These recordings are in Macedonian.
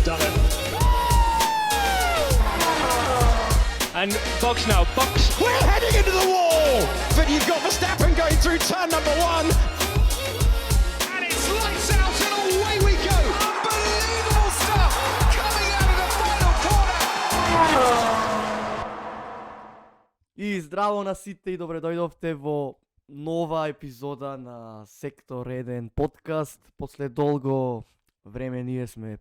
He's done it. And Box now, Box. We're heading into the wall, but you've got Verstappen going through turn number 1. And it's lights out and away we go. Unbelievable stuff coming out of the final corner. И здраво на сите и добре дојдовте во нова епизода на Сектор 1 подкаст. После долго време ние сме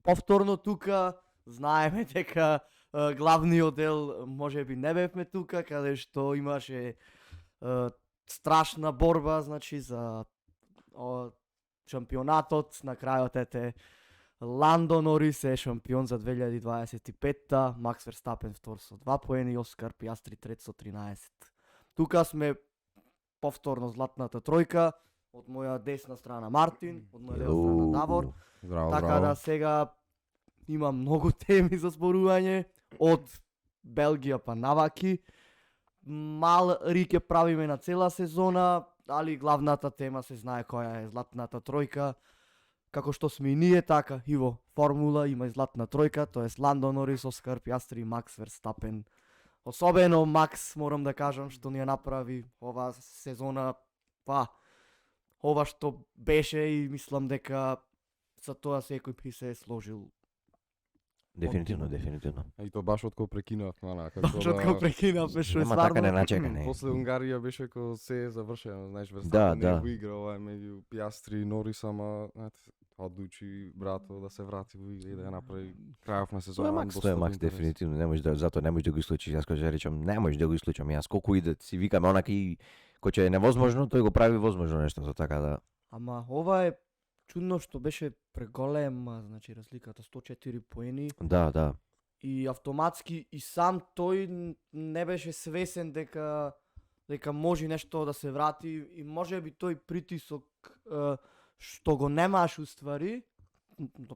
повторно тука. Знаеме дека главниот дел можеби не бевме тука, каде што имаше страшна борба, значи за шампионатот. На крајот Ландо Норис е шампион за 2025-та, Макс Верстапен втор со 2 поени, Оскар Пиастри трет со 13. Тука сме повторно златната тројка, од моја десна страна Мартин, од моја лева страна Давор. Здраво, Така да сега има многу теми за зборување, од Белгија па наваки. Мал рике правиме на цела сезона, али главната тема се знае која е златната тројка. Како што сме и ние, така и во формула има и златна тројка, тоест Ландо Норис, Оскар Пиастри и Макс Верстапен. Особено Макс, морам да кажам, што ни ја направи ова сезона, ова што беше, и мислам дека за тоа секој би се сложил. Дефинитивно. И то баш откако прекинав, Баш откако прекинав, беше Нема така не начекане. После Унгарија беше кога се завршено, знаеш, Да, Верстапен да. не го игра, ова е меѓу Пиастри и Норис, ама одлучи брато да се врати во игра и да ја направи крајов на сезона. Тоа е Макс, дефинитивно, не можеш да, затоа не можеш да го исклучиш. Јас кога речам, не можеш да го исклучам. Јас колку и да си викаме онака и кој че е невозможно, тој го прави возможно нештото, така да. Ама ова е чудно што беше преголема, значи разликата 104 поени. Да. И автоматски и сам тој не беше свесен дека може нешто да се врати, и можеби тој притисок што го немаш уствари,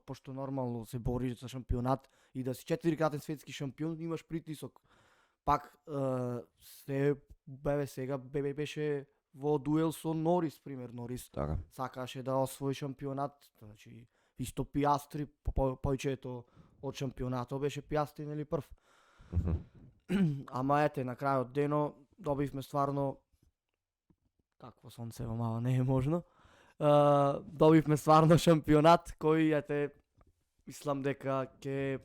пошто нормално се бориш за шампионат и да си 4-кратен светски шампион, имаш притисок. Пак сега беше во дуел со Норис, пример. Норис Така. сакаше да освои шампионат, значи исто Пиастри, појчето од шампионатот беше Пиастри, нели прв. Ама на крајот дено добивме стварно, какво сонце, мала не е можно, добивме стварно шампионат кој мислам дека ќе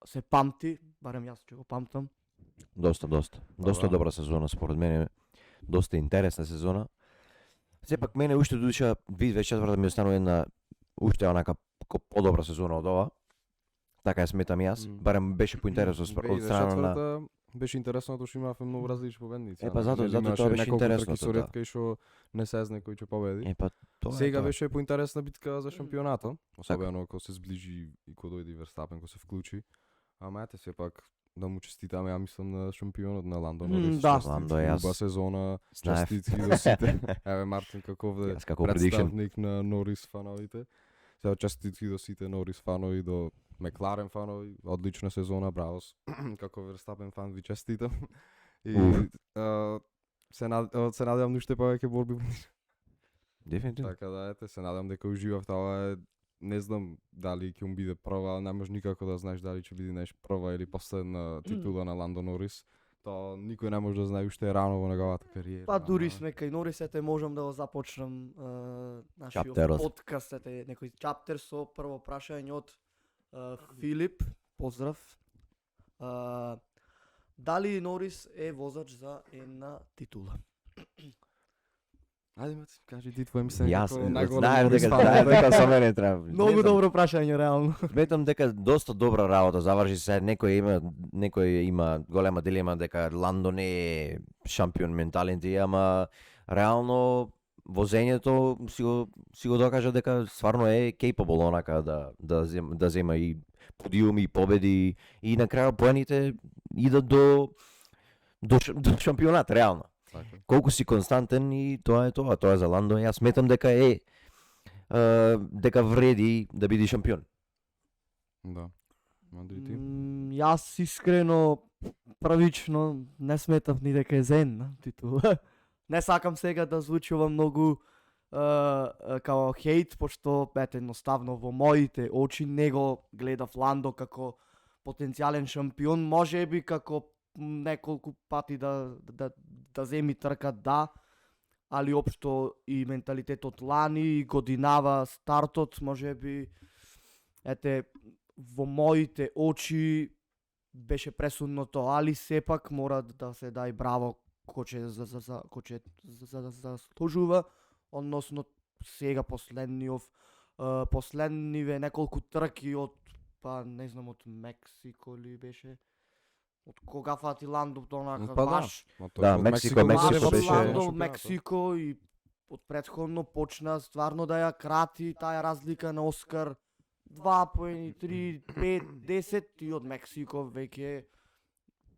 се памти, барем јас ќе го памтам. Доста добра сезона според мене. Доста интересна сезона. Сепак мене уште душа 2024 ми останува една уште онака подобра сезона од ова. Така ја сметам јас. Барем беше поинтересно од страна на беше интересно што имавме многу различни победници. затоа тоа беше интересно тоа. Кај што не се знае кој ќе победи. Тоа Сега беше поинтересна битка за шампионатот, особено кога се сближи и кога дојде Верстапен, кога се вклучи. Ама сепак да му честитаме, ја мислам, на шампионот на Ландо Норис. Да, Ландо јас. Уба сезона, Знаев. честитки до сите. Еве Мартин каков е представник на Норис фановите. Сега честитки до сите Норис фанови, до Мекларен фанови, одлична сезона, браво. Како Верстапен фан ви честитам. И се надевам уште повеќе борби. Дефинитивно. Така да се надевам дека уживав, тоа е. Не знам дали ќе му биде прва, не може никако да знаеш дали ќе биде прва или последна титула на Ландо Норис. Тоа никој не може да знае, уште е рано во неговата кариера. Па дури сме кај Норис, можам да го започнам нашиот Чаптерот. подкаст, некој чаптер со прво прашање од Филип, поздрав. Дали Норис е возач за една титула? Ајде мати, кажи ти твој мислење. Јас како знаев Норис дека фан. со мене треба. Многу добро прашање, реално. Сметам дека доста добра работа заврши се. Некој има голема дилема дека Ландо не е шампион ментален, ама реално возењето си го докажа дека стварно е capable онака да зема и подиуми и победи, и на крајот поените идат до шампионат реално. Колку си константен, и тоа е за Ландо. Јас сметам дека дека вреди да биде шампион. Да. Мандри ти? Јас искрено првично не сметав ни дека е за една титула. Не сакам сега да звучува многу као хейт, пошто едноставно во моите очи не го гледав Ландо како потенцијален шампион, можеби како неколку пати да земи трка, да, али општо и менталитетот лани, и годинава стартот, можеби во моите очи беше пресудно тоа, али сепак мора да се дај браво кој ќе заслужува, односно сега последниве неколку трки од, па не знам, од Мексико ли беше, од кога фати Ландо онака баш. Да, Мексико беше. Ландо, Мексико и од претходно почна стварно да ја крати таа разлика на Оскар 2 поени, 3, 5, 10 и од Мексико веќе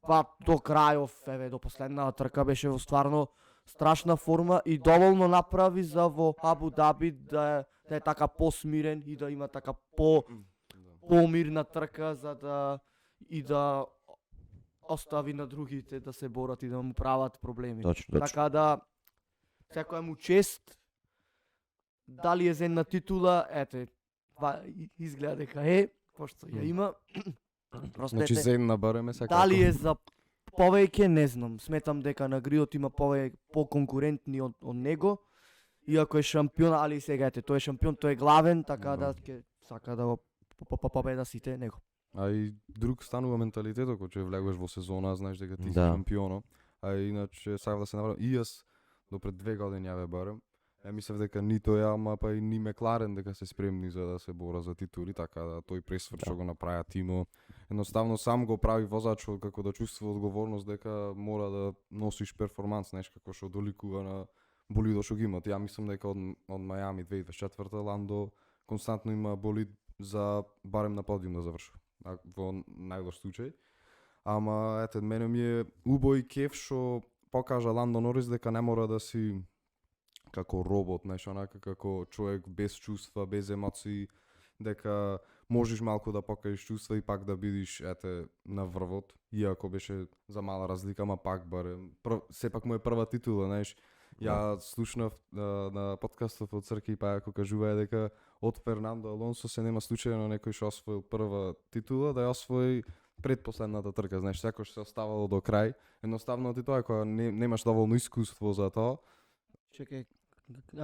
па до крајов, до последната трка беше во стварно страшна форма и доволно направи за во Абу Даби да е така посмирен и да има така помирна трка за да остави на другите да се борат и да му прават проблеми. Точно. Така да секоја му чест. Дали е зедна титула, изгледа дека пошто ја има. Значи зедна бареме секако. Дали е за повеќе, не знам. Сметам дека на гридот има по-конкурентни од него. Иако е шампион, али сега тој е шампион, тој е главен, така да ќе сака да го победа сите него. А и друг станува менталитетот кога ќе влегуваш во сезона, знаеш дека ти си шампионо. А иначе сакав да се наврам и јас до пред 2 години ја барам. Мислев дека ни тој, ама па и ни Макларен дека се спремни за да се бора за титули, така да тој пресврт што го направи тимо. Едноставно сам го прави возачот како да чувствува одговорност дека мора да носиш перформанс, знаеш, како што доликува на болидот што ги има. Ја мислам дека од Мајами 2024 Ландо константно има болид за барем на подиум да заврши. Во најлош случај. Ама мене ми е убој кеф што покажа Ландо Норис дека не мора да си како робот, знаеш, онака како човек без чувства, без емоции, дека можеш малку да покажеш чувства и пак да бидиш на врвот, иако беше за мала разлика, ама пак барем сепак му е прва титула, знаеш. Ја слушнав на подкастот од Црки па како кажува дека од Фернандо Алонсо се нема случајно некој што освоил прва титула да ја освои предпоследната трка, знаеш, секој што се оставало до крај. Едноставно ти тоа кога немаш доволно искуство за тоа. Чекај,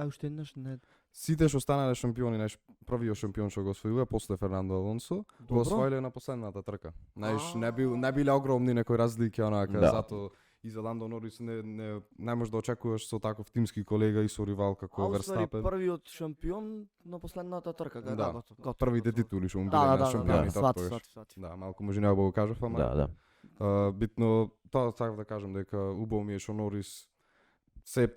уште еднаш не. Сите што станале шампиони, знаеш, првиот шампион што го освоила после Фернандо Алонсо, го освоиле на последната трка. Знаеш, не биле огромни некои разлики онака, затоа и за Ландо Норис не можеш да очекуваш со таков тимски колега и со ривал како Верстапен. Првиот шампион на последната трка, првите титули што му биле на шампионите. Да, малку може не го кажав, ама. Битно тоа сакав да кажам дека убаво ми е што Норис се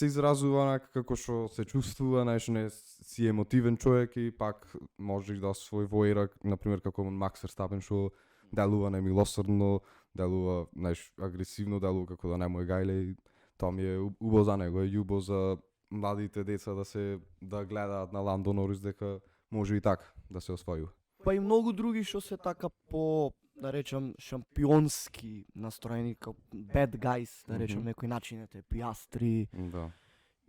изразува онака како што се чувствува, знаеш, не си емотивен човек и пак можеш да освои воира, например како Макс Верстапен што делува немилосрдно, делува, знаеш, агресивно, делува како да не му е гајле и тоа ми е убаво за него, е убаво за младите деца да гледаат на Ландо Норис дека може и така да се освојува. Па и многу други што се така по, да речам, шампионски настроени, како bad guys, да речам, некој начин Пиастри. Да.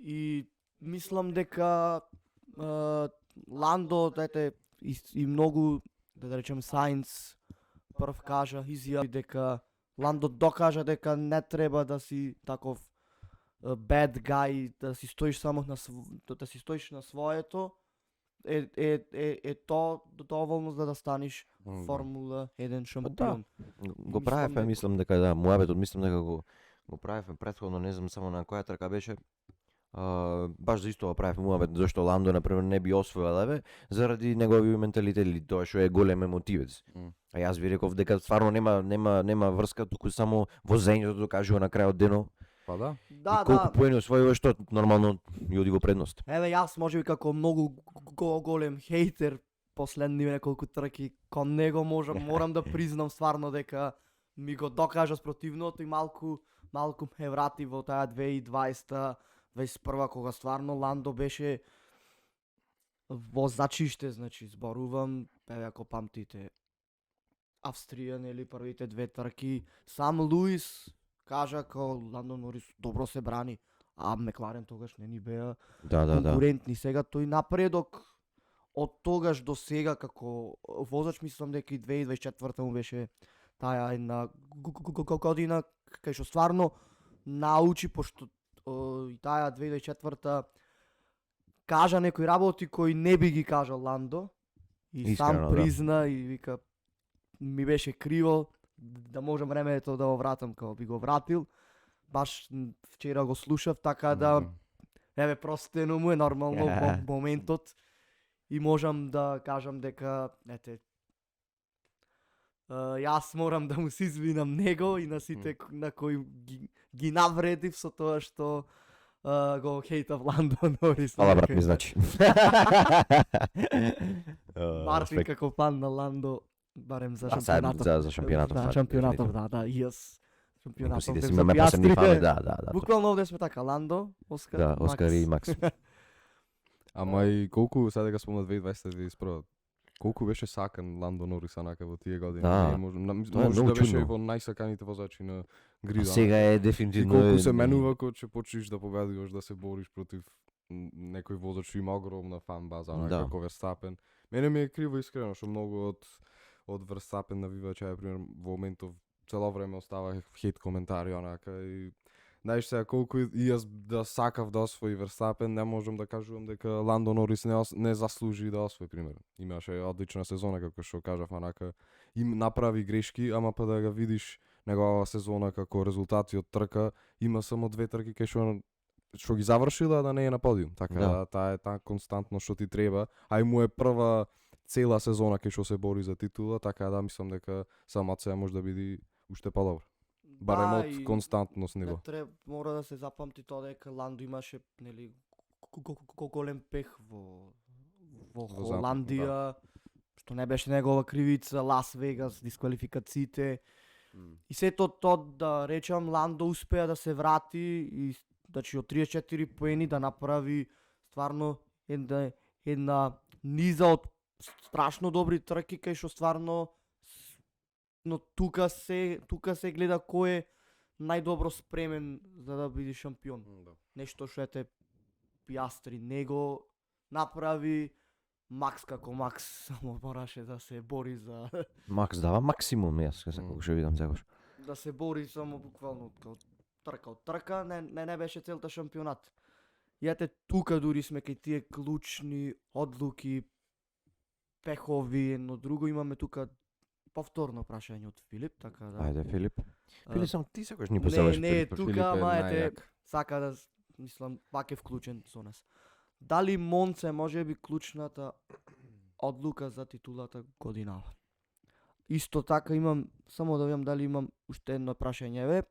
И мислам дека Ландо, и многу, да речем, Сайнц прв кажа, изјави дека Ландо докажа дека не треба да си таков bad guy, да си стоиш само да си стоиш на своето, тоа доволно за да станеш Формула 1 шампион. Го правевме, мислам дека муабетот мислам дека го правевме претходно, не знам само на која трка беше. Баш за исто го правевме муабет зашто Ландо например не би освоил заради неговиот менталитет или тоа што е голем емотивец. А јас ви реков дека стварно нема врска, туку само возењето докажува на крајот денот. Па да. И колку поени освојуваш, што нормално ја оди во предност. Јас можеби како многу голем хейтер последни неколку трки кон него морам да признам стварно дека ми го докажа спротивното и малку ме врати во таа 2020-2021 кога стварно Ландо беше во зачиште, значи зборувам, ако памтите Австрија, нели, првите 2 трки, сам Луис кажа како Ландо Норис добро се брани, а Мекларен тогаш не ни беа Да. конкурентни. Сега тој напредок од тогаш до сега како возач, мислам дека и 2024 му беше таа една година кај што стварно научи, пошто и таа 2024 кажа некои работи кои не би ги кажал Ландо и Искрено, сам да. призна и вика ми беше криво, да можам времето да го вратам како би го вратил. Баш вчера го слушав, така да еве простено му е нормално моментот и можам да кажам дека ете јас морам да му се извинам него и на сите на кои ги навредив со тоа што го хейтав Ландо Норис. Ала брат ми значи. Мартин како фан на Ландо, барем за Сад шампионатот. за шампионатот. Да, шампионатот, да, и јас. Шампионатот. Сите бев си за имаме посебни Пиастри, фанови, да. Буквално овде сме така, Ландо, Оскар, Да, Оскар и Макс. Ама и колку сега дека спомна 2020-2021, колку беше сакан Ландо Норис онака во тие години. Да. Не може Тоа е може многу да беше чудно. во најсаканите возачи на А грида. сега е И дефинитивно колку се менува кога ќе почнеш да победуваш, да се бориш против некој возач што има огромна фан база, Да. како Верстапен. Мене ми е криво искрено што многу од Верстапен навивачи, пример, во моментов цело време оставаа хейт коментари онака и знаеш сега колку и јас да сакав да освои Верстапен, не можам да кажувам дека Ландо Норис не заслужи да освои, пример. Имаше одлична сезона како што кажав онака, им направи грешки, ама па да го видиш неговата сезона како резултати од трка, има само 2 трки кај што ги завршила да не е на подиум. Така Да. таа е таа константно што ти треба, а и му е прва цела сезона кај што се бори за титула, така да мислам дека самот сега може да биде уште подобро. Барем од константност ниво. Мора да се запамти тоа дека Ландо имаше нели голем пех во Запад, Холандија, што не беше негова кривица, Лас Вегас, дисквалификациите. И сето тоа да речам, Ландо успеа да се врати и значи од 34 поени да направи стварно една низа од страшно добри трки кај што стварно но тука се гледа кој е најдобро спремен за да биде шампион. Нешто што ете Пиастри него направи, Макс како Макс само мораше да се бори за Макс дава максимум, јас како што видам секогаш. да се бори само буквално од трка, не беше целта шампионат. И ете тука дури сме кај тие клучни одлуки, пехови, едно друго имаме тука повторно прашање од Филип, така да. Ајде Филип. Филип сам ти секогаш ни Не, поставаш не е Филип. тука, Филип е ама ете најјак. сака да мислам пак е вклучен со нас. Дали Монце може би клучната одлука за титулата годинава? Исто така имам, само да видам дали имам уште едно прашање еве.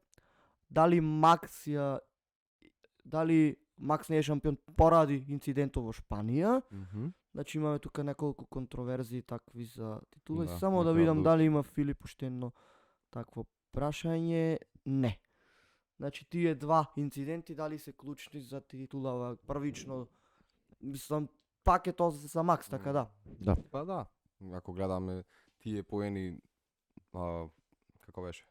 Дали Макс не е шампион поради инцидентот во Шпанија? Значи имаме тука неколку контроверзии такви за титула. Да, И само да некои видам одлуки. дали има Филип уште едно такво прашање. Не. Значи тие два инциденти дали се клучни за титулава првично. Мислам пак е тоа за Макс, така да. Па да, ако гледаме тие поени, како беше,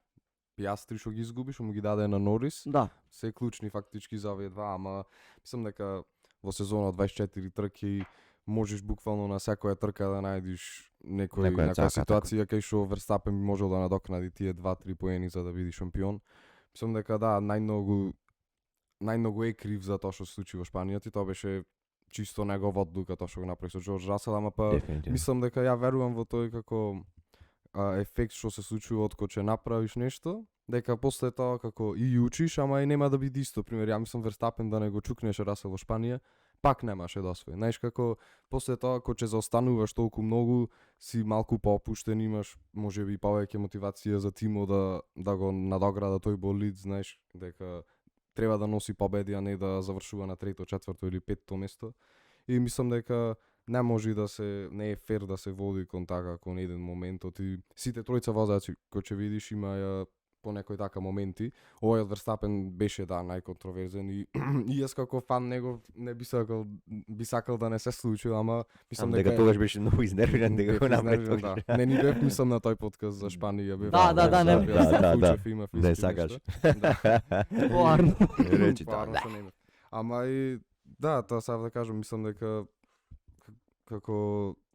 Пиастри што ги изгуби, што му ги даде на Норис, Да. се клучни фактички за овие два, ама мислам дека во сезона од 24 трки можеш буквално на секоја трка да најдиш Некоја некоја цака, ситуација кај што Верстапен би можел да надокнади тие 2-3 поени за да биде шампион. Мислам дека да, најмногу е крив за тоа што се случи во Шпанија, и тоа беше чисто негов одлука тоа што го направи со Џорџ Расел, ама па Дефинитивно. мислам дека ја верувам во тој како ефект што се случува од кога ќе направиш нешто, дека после тоа како и учиш, ама и нема да биде исто. Пример, ја мислам Верстапен да не го чукнеше Расел во Шпанија, пак немаше да освои. Знаеш како после тоа кога ќе заостануваш толку многу, си малку поопуштен, имаш можеби повеќе мотивација за тимот да го надограда тој болид, знаеш дека треба да носи победи, а не да завршува на 3-то, 4-то или 5-то место. И мислам дека не може да се, не е фер да се води кон така кон еден моментот и сите тројца возачи кои ќе видиш имаја по некои така моменти. Овој од Верстапен беше да најконтроверзен и и јас како фан него не би сакал да не се случи, ама мислам дека тогаш беше многу изнервиран дека го направи да. тогаш. Не ни бев мислам на тој подкаст за Шпанија бев. Да, не. Да, не сакаш. Да. Поарно. Речи Поарно така. се нема. Ама и да, тоа сам да кажам, мислам дека како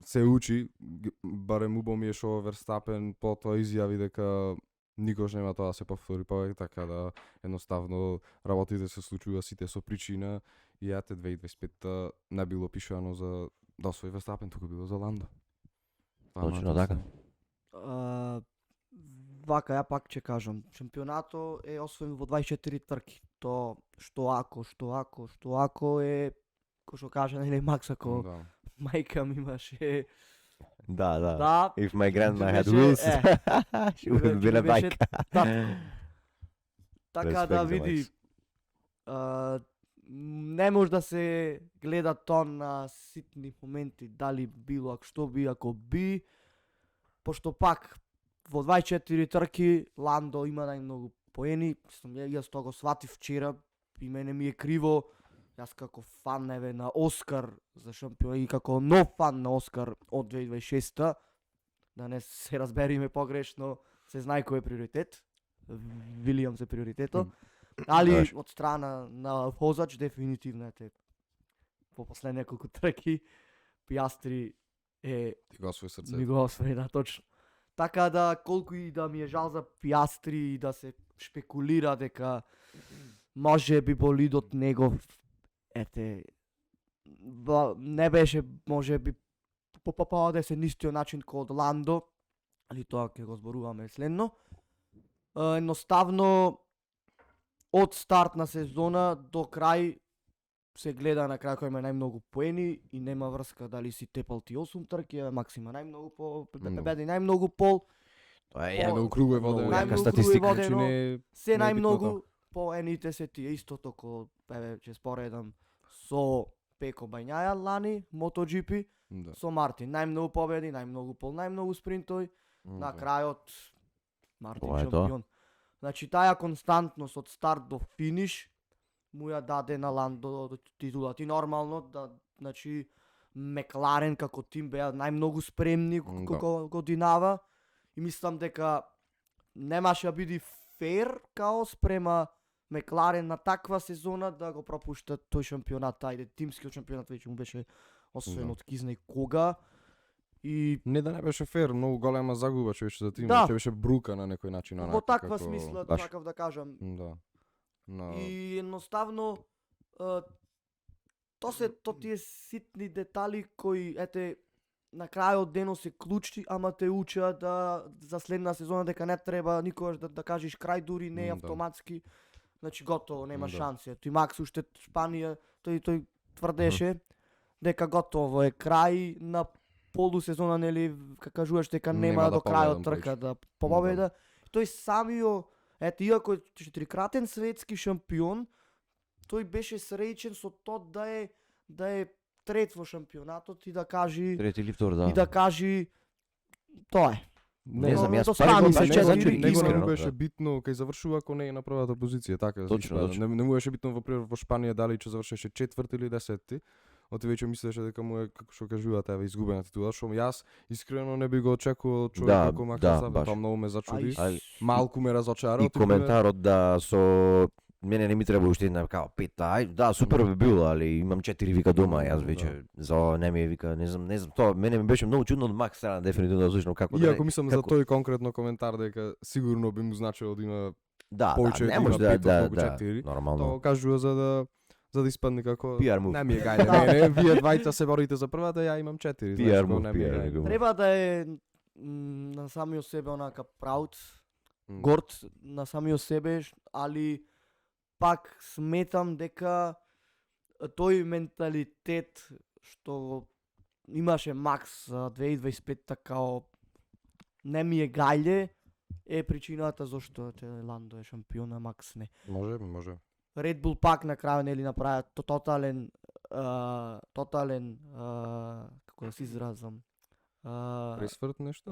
се учи, барем убаво ми е шо Верстапен потоа изјави дека никош нема тоа да се повтори повеќе, така да едноставно работите се случува сите со причина и ете 2025 не било пишано за да освои Верстапен, тука било за Ландо. Точно така. Вака, ја пак ќе кажам, шампионато е освоен во 24 трки. То што ако е, кој што каже, нели Макс, ако Да. мајка ми имаше Да. да, If my grandma had беше- wheels, she Ќе would be a беше bike. татко. Така Респект да за види, не може да се гледа тоа на ситни моменти, дали било, што би, ако би, пошто пак во 24 трки Ландо има најмногу поени, јас тоа го сватив вчера и мене ми е криво, јас како фан еве на Оскар за шампион и како нов фан на Оскар од 2026-та, да не се разбериме погрешно, се знае кој е приоритет. Вилијам се приоритето. Али Знаеш. од страна на возач дефинитивно ете по последни неколку трки Пиастри е Ти го освои срцето. ми го освои, да, точно. Така да колку и да ми е жал за Пиастри и да се шпекулира дека може би болидот негов не беше може би по-десен истиот начин кој од Ландо, али тоа ќе го зборуваме следно. Едноставно од старт на сезона до крај се гледа на крај кој има најмногу поени и нема врска дали си тепал ти 8 трки, Максима најмногу по победи, најмногу пол, Тоа Е, е на округу е водено. Многу јака најмногу статистика. кругови водено. не се не е битно најмногу поените се тие истото ко еве ќе споредам со Пеко Бањаја лани MotoGP, Да. со Мартин најмногу победи, најмногу пол, најмногу спринтови, на крајот Мартин Тоа е тоа. шампион. Значи таа константност од старт до финиш му ја даде на Ландо титулата. И нормално да, значи Мекларен како тим беа најмногу спремни Да. како годинава и мислам дека немаше да биде фер као спрема Мекларен на таква сезона да го пропушта тој шампионат, ајде тимскиот шампионат веќе му беше освоен Да. од ки знае кога. И Не да не беше фер, многу голема загуба че беше за тимот, Да. че беше брука на некој начин во онака таква како- смисла, баш. такав да кажам, Да. Но и едноставно то тие ситни детали кои ете на крајот денот се клучни, ама те учат да за следна сезона дека не треба никогаш да кажеш крај, дури не е Да. автоматски. Значи готово, нема Да. шанси. Тој Макс уште Шпанија, тој тврдеше дека готово е крај на полусезона, нели, кажуваш дека нема Нема да до крајот победам трка повеќе. да победа. Тој самио, ете, иако е четирикратен светски шампион, тој беше среќен со тоа да е трет во шампионатот и да кажи Трети или втор, да. и да кажи тоа е. Не знам, Но јас до пари страни го се баш четири, зачуди, него не искрено, му беше да. битно кај завршува ако не е на првата позиција, така да се Точно, испада. точно. Не му беше битно во пример во Шпанија дали ќе завршеше четврти или 10-ти. Оти веќе мислеше дека му е како што кажуваат еве изгубена титула, што јас искрено не би го очекувал човек Да, како Макс да, Верстапен, баш. тоа многу ме зачуди. Ај, Малку ме разочара. И оти пример- коментарот да со мене не ми треба уште една као пета, ај, да, супер би било, али имам 4 вика дома, јас веќе за ова не ми е вика, не знам, тоа мене ми беше многу чудно од Макс страна дефинитивно да слушам како да. Иако мислам за како- тој конкретно коментар дека сигурно би му значило да има Да, повеќе да, не од може има да, пет, да, отколку да, четири, нормално. тоа кажува за да испадне како PR move. не ми е гајде мене, вие двајца се борите за првата, ја имам 4. PR како move, не ми е PR гајде. move. Треба да е на самиот себе онака проud, горд на самиот себе, али пак сметам дека тој менталитет што го имаше Макс за 2025 као не ми е гајле е причината зашто Ландо е шампион, а Макс не. Може. Red Bull пак на крај нели направи тотален како да се изразам Пресврт нешто?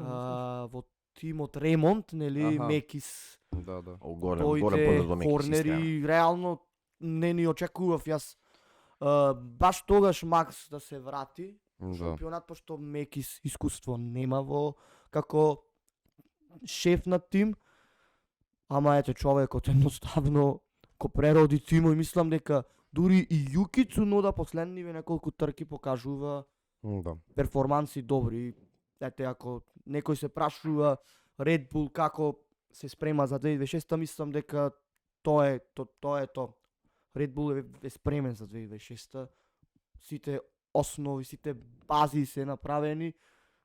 во тимот ремонт, нели, Аха. Мекис, Да. Голем тојде, подред во Мекис, Хорнер искрено. и реално не ни очекував јас баш тогаш Макс да се врати Да. шампионат, пошто Мекис искуство нема во како шеф на тим, ама ете човекот едноставно ко прероди тимо и мислам дека дури и Јуки Цунода последниве неколку трки покажува Да. перформанси добри. Ете, ако некој се прашува Red Bull како се спрема за 2026, мислам дека тоа е то. Red Bull е спремен за 2026. Сите основи, сите бази се направени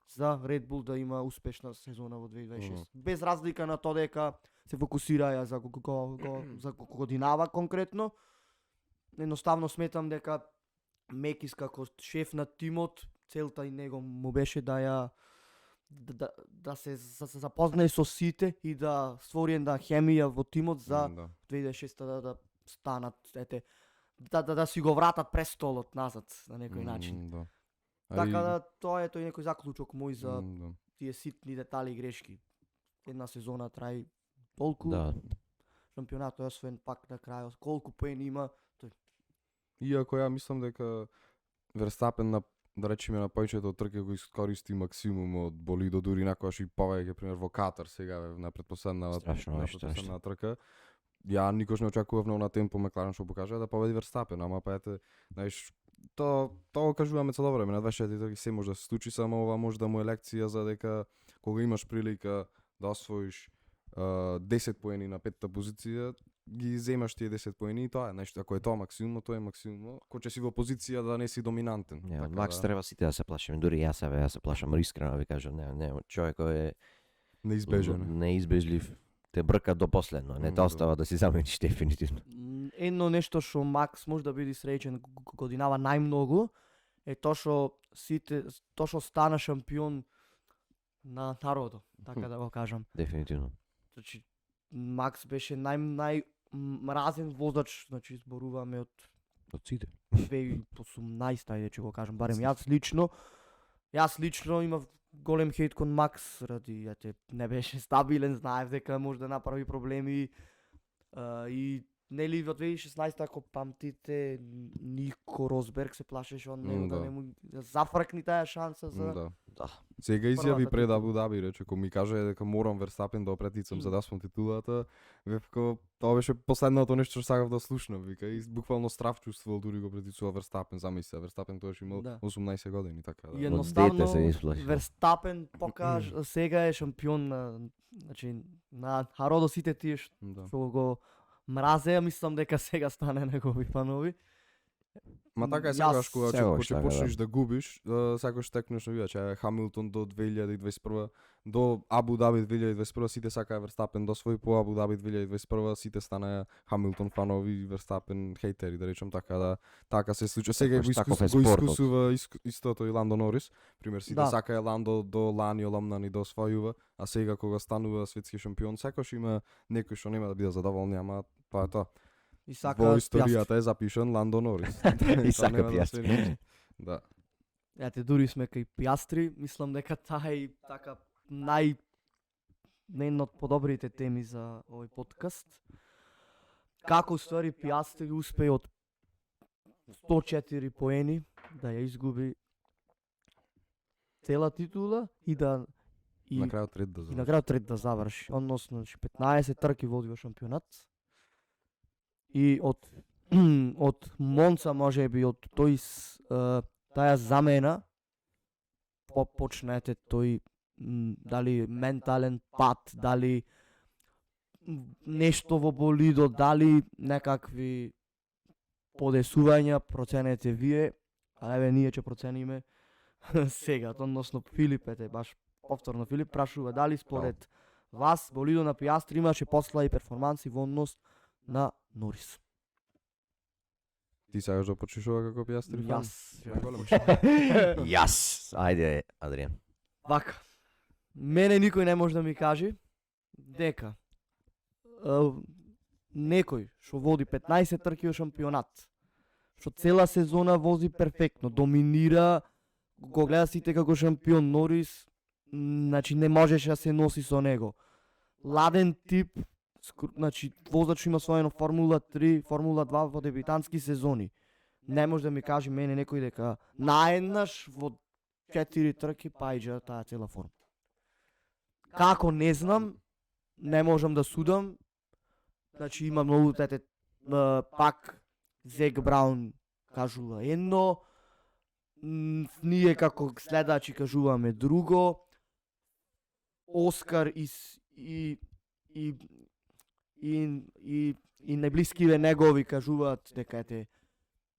за Red Bull да има успешна сезона во 2026. Без разлика на тоа дека се фокусираја за годинава конкретно. Едноставно сметам дека Мекис како шеф на тимот, целта и него му беше да се запознае со сите и да створи една хемија во тимот за 2006 да станат, да си го вратат престолот назад на некој начин. Така да тоа е тој некој заклучок мој за тие ситни детали и грешки. Една сезона траи толку, шампионатот е освен пак на крајот, колку поени има. Иако ја мислам дека Верстапен да речеме на повеќето трки го искористи максимум од болидот, дури накогаш и повеќе, пример во Катар сега на предпоследната трка. Ја никош не очекував на темпо Макларен што покажа да победи Верстапен, ама па ете, знаеш, тоа го кажуваме цело време, на 24 трки се може да се случи, само ова може да му е лекција за дека кога имаш прилика да освоиш 10 поени на петта позиција, ги земаш тие 10 поени и тоа е нешто. Ако е тоа максимумно, тоа е максимумно. Кога си во позиција да не си доминантен. Од Макс треба сите да се плашиме, дури јас се плашам искрено, ви кажам, не, човекот е неизбежлив. Те брка до последно, не те остава да си замениш дефинитивно. Едно нешто што Макс може да биде среќен годинава најмногу е тоа што стана шампион на народот, така да го кажам. Дефинитивно. Значи Макс беше најмразен возач, значи зборуваме од сите. 2018, ајде ќе го кажам, барем јас лично имав голем хейт кон Макс ради не беше стабилен, знаев дека може да направи проблеми и нели во 2016 ако памтите Нико Росберг се плашеше од него да не му зафркни таа шанса за Сега изјави пред Абу Даби, рече, кога ми каже дека морам Верстапен да опретицам за да освојам титулата, века тоа беше последното нешто што сакав да слушнам, вика, и буквално страв чувствувал дури го претицува Верстапен, замисли, Верстапен тоаш имал 18 години, така да. И едноставно Верстапен покажа сега е шампион на народот, сите тие што го мразе, мислам дека сега стане негови фанови. Ма така е секогаш кога ќе почнеш да губиш, сакаш текнеш на вијаче, Хамилтон до 2021, до Абу Даби 2021 сите сакаа Верстапен да освои, по Абу Даби 2021 сите станаа Хамилтон фанови и Верстапен хейтери, да речем така се случува. Сега го искусува истото и Ландо Норис, пример сите сакаа Ландо до лани Ламнани да освојува, а сега кога станува светски шампион, секогаш има некој што нема да биде задоволни, ама тоа е тоа. Во историјата е запишан Ландо Норис. И сака Пиастри. Да. Ете, дури сме кај Пиастри, мислам дека таа е така една од подобрите теми за овој подкаст. Како ствари Пиастри успеа од 104 поени да ја изгуби цела титула и на крајот трет да заврши. Односно 15 трки води во шампионат. И од Монца можеби од таа замена почнете тој дали ментален пат, дали нешто во болидот, дали некакви подесувања, проценете вие, а еве ние ќе процениме сега, односно Филип баш повторно Филип прашува дали според вас болидот на Пиастри имаше послаби перформанси во однос на Норис. Ти сакаш да почнеш ова како Пиастри фан? Јас. Ајде, Адриан. Вака. Мене никој не може да ми каже дека некој што води 15 трки во шампионат, што цела сезона вози перфектно, доминира, го гледа сите како шампион Норис, значи не можеше да се носи со него. Ладен тип, значи возач има освоено Формула 3, Формула 2 во дебютантски сезони. Не може да ми каже мене некој дека наеднаш во 4 трки пајџа таа цела форма. Како не знам, не можам да судам. Значи има многу пак Зек Браун кажува едно, ние како следачи кажуваме друго, Оскар и најблискиве негови кажуваат дека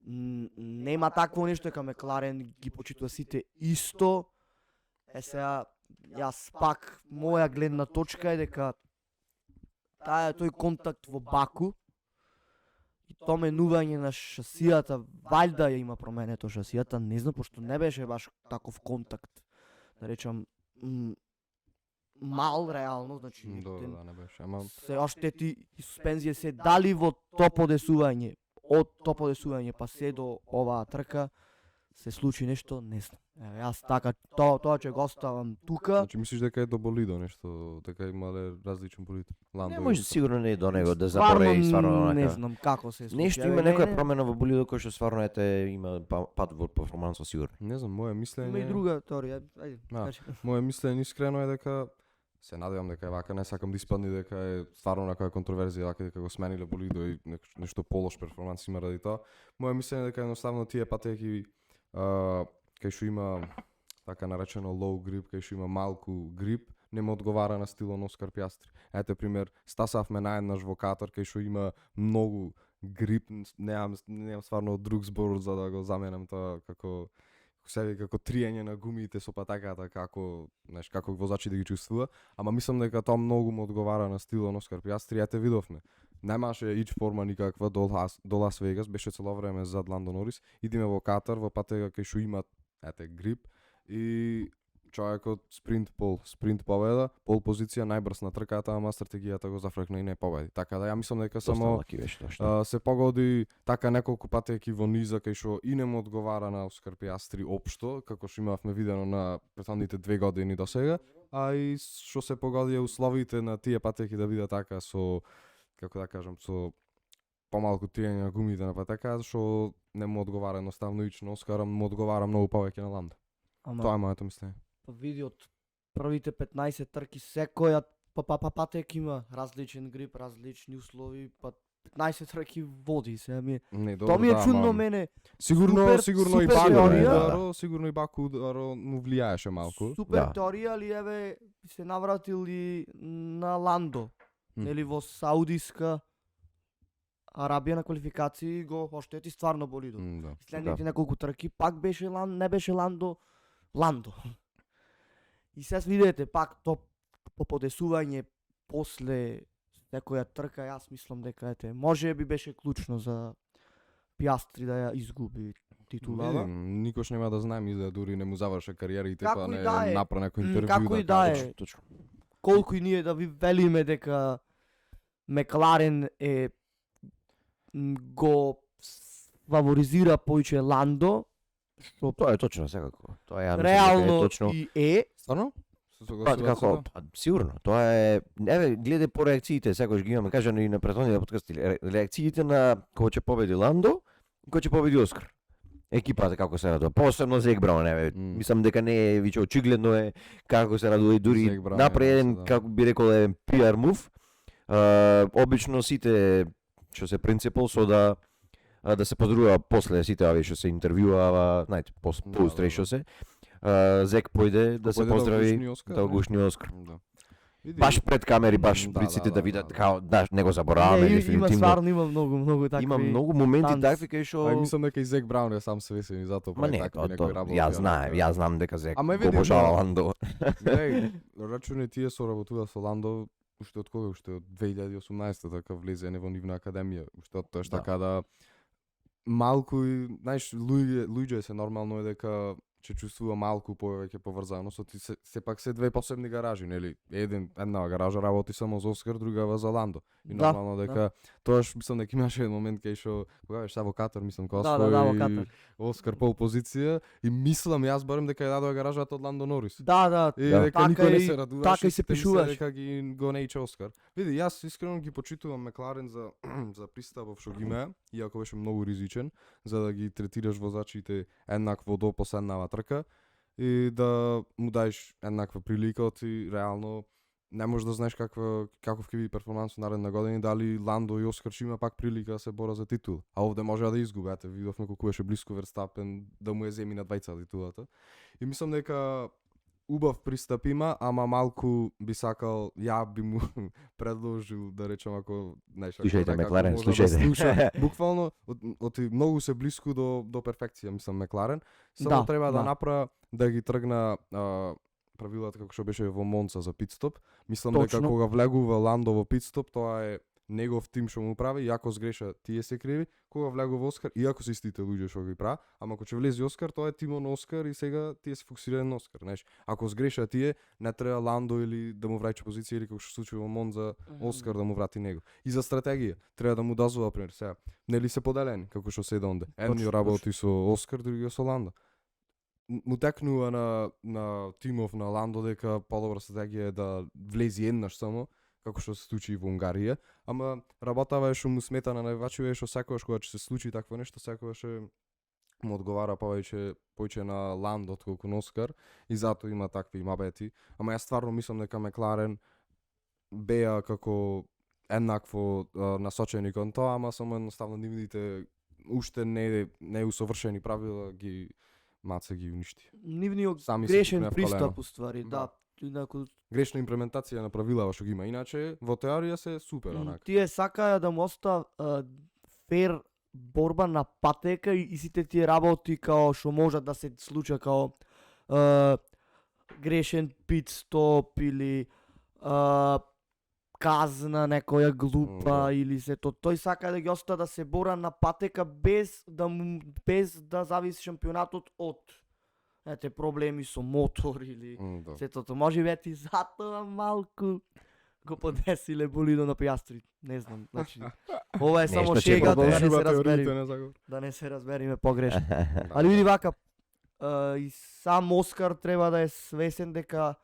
нема такво нешто, дека Мекларен ги почитува сите исто. Сега, јас пак, моја гледна точка е дека тој контакт во Баку и то менување на шасијата, валјда ја има променето шасијата, не знам, пошто не беше баш таков контакт, да речам, мал реално, значи Да, не беше, ама се оштети и суспензија се дали во то подесување, од то подесување па се до оваа трка се случи нешто, не знам. Еве јас така тоа ќе го оставам тука. Значи мислиш дека е до болидо нешто, дека имале различен болид? Не може, сигурно не е до него да Стварно забореи стварно не онака. знам како се случи. Нешто има некоја промена во болидот кој што стварно има пат во перформансот сигурно. Не знам, моје мислење... Има и друга теорија, ајде, Да. кажи. Моје мислење искрено е дека се надевам дека е вака, не сакам да испадне дека е стварно некоја контроверзија, вака дека го смениле болидо и нешто полош перформанс има ради тоа. Моје мислење е дека едноставно тие патеки кај што има така наречено low grip, кај што има малку грип, не му одговара на стилот на Оскар Пиастри. Ете пример, стасавме наеднаш во Катар кај што има многу грип, немам стварно друг збор за да го заменам тоа како себе како триење на гумите со патеката, како, знаеш, како возачи да ги чувствува, ама мислам дека тоа многу му одговара на стилот на Оскар Пиастри. Ете видовме. Немаше ич форма никаква до Лас Вегас, беше цело време зад Ландо Норис. Идиме во Катар, во патека кај што има грип и човекот спринт победа, пол позиција, најбрз на трката, ама стратегијата го зафркна и не победи. Така да ја мислам дека само се погоди така неколку патеки во низа кај што и не му одговара на Оскар Пиастри општо, како што имавме видено на претходните 2 години до сега, а и што се погоди условите на тие патеки да бидат така со, како да кажам, со помалку триење на гумите на патека, што не му одговара едноставно ич на Оскара, му одговара многу повеќе на Ландо. Тоа е моето мислење. Па види од првите 15 трки секоја патек има различен грип, различни услови, па 15 трки води се ми. Не, Тоа ми е чудно мене. Сигурно и супер Баку теорија. ударо, сигурно и Баку ударо му влијаеше малку. Супер Да. теорија, али еве се навратил и на Ландо. Нели во Саудиска Арабија на квалификации го оштети стварно болидот. Да. Следните неколку трки пак беше не беше Ландо. И се видите пак то по подесување после некоја трка, јас мислам дека може би беше клучно за Пиастри да ја изгуби титулава. Никош нема да знаем и да дури не му заврша кариера и Како тепа и не да е. направи некој интервју. Како и да е. Точно. Колку и ние да ви велиме дека Мекларен го фаворизира повеќе Ландо, што Тоа е точно секако. Тоа ја мислам дека реално е точно. и е, Стварно? Па како, сигурно. Тоа е, еве гледај по реакциите, секогаш ги имаме, кажано и на претходните подкасти, реакциите на кој ќе победи Ландо, кој ќе победи Оскар. Екипата како се радува, посебно Зек Браун, еве, мислам дека не е виќе очигледно е како се радува и дури Зек Браун, направи еден, да. како би рекол, еден PR move. Обично сите што се принципал со да се поздравува после сите овие што се интервјуава, знаете, поустре што се. Зек појде да се поздрави да огушни Оскар. Да. Баш пред камери, баш пред сите да видат како да не го забораваме има дефинитивно. стварно има многу такви. Има многу моменти танц. такви кај што Ај мислам дека и Зек Браун е сам свесен и затоа Ма прави не, такви тоа некои работи. јас знам дека Зек Ама го види, обожава да. Ландо. Гледај, рачуне тие соработува со Ландо уште од кога? Уште од 2018 така влезе во нивна академија. Уште од тоа Да. така да малку и, знаеш, луѓе се нормално е дека ќе чувствува малку повеќе поврзано со ти сепак се две посебни гаражи, нели? Една гаража работи само за Оскар, другава за Ландо. И Да, нормално дека тоаш мислам дека имаше еден момент кај што кога беше во Катар, мислам кога Да, во освои Катар. Оскар пол позиција и мислам јас барем дека ја дадоа гаражата од Ландо Норис. Да, И Да. дека никој не се радуваше. така и се сите мислеа пишуваш. дека го неиче Оскар. Види, јас искрено ги почитувам Мекларен за за пристапов што ги имаа, иако беше многу ризичен, за да ги третираш возачите еднакво до последнава трка и да му даеш еднаква прилика, ти реално не можеш да знаеш каков ќе биде перформанс наредна година, дали Ландо и Оскар ќе има пак прилика да се бора за титул. А овде може да изгуби, ете видовме колку беше блиску Верстапен да му е земи на двајца титулата. И мислам дека убав пристап има, ама малку би сакал, ја би му предложил да речем ако знаеш, Слушајте, Макларен, може слушајте. Да слуша, буквално од многу се блиску до перфекција, мислам Макларен. Само треба да направи да ги тргна правилата како што беше во Монца за питстоп. Мислам дека кога влегува Ландо во питстоп, тоа е негов тим што му прави, и ако сгреша тие се криви, кога влегува Оскар, иако се истите луѓе што ги прават, ама ако ќе влезе Оскар, тоа е тимот на Оскар и сега тие се фокусирани на Оскар, знаеш. Ако сгреша тие, не треба Ландо или да му враќа позиција или како што случи во Монца Оскар да му врати него. И за стратегија треба да му дозвола пример сега. Нели се поделени како што седе онде. Едни работи со Оскар, други со Ландо. Му текнува на тимов на Ландо дека подобра стратегија е да влези еднаш само, како што се случи и во Унгарија, ама работава е што му смета на највачи е што секогаш кога ќе се случи такво нешто, секогаш му одговара повеќе на Ландо отколку на Оскар и затоа има такви мабети. Ама јас стварно мислам дека Макларен беа како еднакво насочени кон тоа, ама само едноставно нивните уште не усовршени правила ги Маце ги уништи. Нивниот грешен пристап уствари, да. Инаку грешна имплементација на правилава што ги има. Иначе во теорија се супер онака. Тие сакаја да му оста фер борба на патека и сите тие работи као што можат да се случат као грешен пит стоп или казна некоја глупа или се тој сака да ги оста да се бора на патека без да зависи шампионатот од проблеми со мотор или сето може би и затоа малку го подесиле болидо на Пиастри. Не знам, значи ова е само шега да не се разбериме погрешно. Али види вака и сам Оскар треба да е свесен дека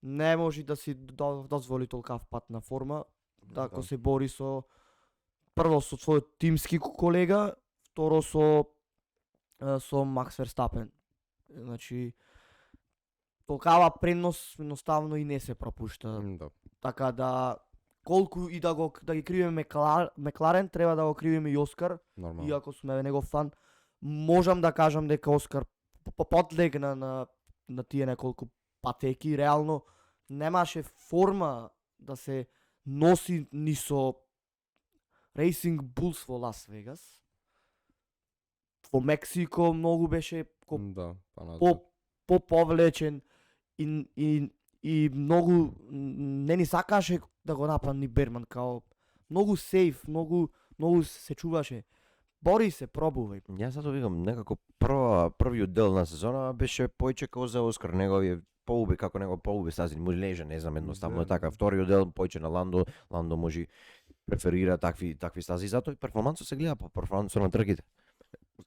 не може да си дозволи толкав пат на форма, да ако се бори со прво со својот тимски колега, второ со Макс Верстапен. Значи толкава предност едноставно и не се пропушта. Така да колку и да ги кривиме Макларен, треба да го кривиме и Оскар. Иако сме негов фан, можам да кажам дека Оскар подлегна на тие неколку патеки, реално немаше форма да се носи ни со Racing Bulls во Лас Вегас. Во Мексико многу беше повлечен и многу не ни сакаше да го направи ни Берман, као многу сейф, многу се чуваше. Бори се, пробувај. Јас затоа викам некако првиот дел на сезона беше појче како за Оскар, негови поуби стази му лежа, не знам, едноставно е така. Вториот дел појче на Ландо може преферира такви стази, затоа перформансот се гледа по перформансот на трките.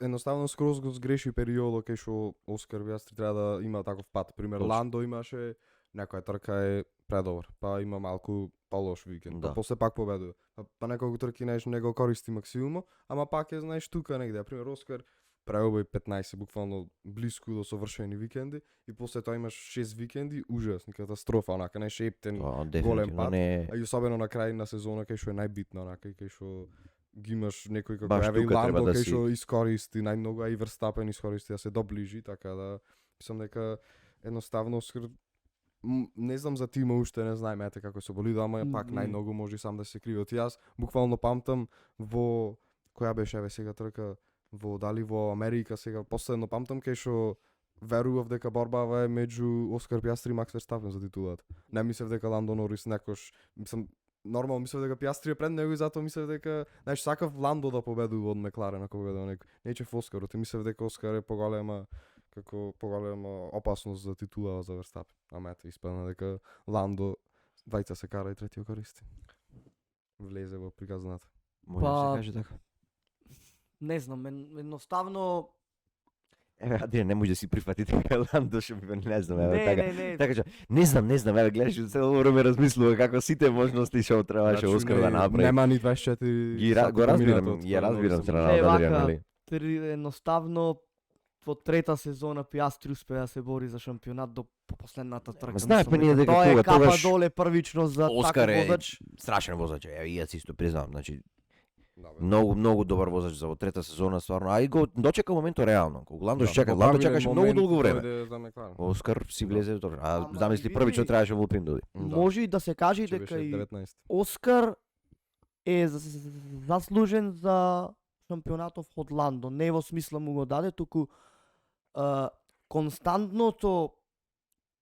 Едноставно скроз го сгреши периодот кај што Оскар Пиастри треба да има таков пат. Пример Ландо имаше некоја трка е предобар, па има малку полош викенд, па после пак победува. Па неколку трки не го користи максимумо, ама пак е знаеш тука негде. Пример Оскар преобај 15 буквално блиску до совршени викенди и после тоа имаш 6 викенди ужасни, катастрофа, онака најшептен голем пат, а и особено на крај на сезона кај што е најбитно, онака кај што ги имаш некој како Еве Ландо кај што искористи најмногу, а и Верстапен искористи да се доближи, така да мислам дека едноставно Оскар не знам за тима уште не знаеме ете како се болидо, ама пак најмногу може сам да се криви. Јас буквално памтам во која беше еве сега трка дали во Америка сега последно памтам кај што верував дека борбава е меѓу Оскар Пиастри и Макс Верстапен за титулата. Не мислев дека Ландо Норис некош, мислам нормално мислев дека Пиастри е пред него и затоа мислев дека знаеш сакав Ландо да победува од Макларен ако победува некој. Нечев Оскарот, мислев дека Оскар е поголема опасност за титула за Верстапен. Ама ето испадна дека Ландо двајца се кара и третиот користи. Влезе во приказната. Може да се каже така. Не знам, едноставно Адриан не може да си прифати дека Ландо што ми не знам, еве така. Не. Така че не знам, еве гледаш цело време размислува како сите можности што требаше Оскар да направи. Нема ни 24. Го разбирам страната на Адриан, нели? Едноставно во трета сезона Пиастри успеа да се бори за шампионат до по последната трка. Знаевме мислам ние дека тоа е кога капа тогаш доле првично за Оскар таков е водач. страшен возач, и јас исто признавам, значи Да, бе. многу добар возач за во трета сезона стварно, а и го дочека моментот реално. Кога Ландо Да, чека, во Ландо правилен чекаше многу момент долго време. дојде за Мекларен. Оскар си влезе тоа. А Ама замисли и првично види- траеше во Алпин да оди. Да. Може и да се каже Че дека беше и 19. Оскар е заслужен за шампионатов од Ландо. Не во смисла му го даде, туку константното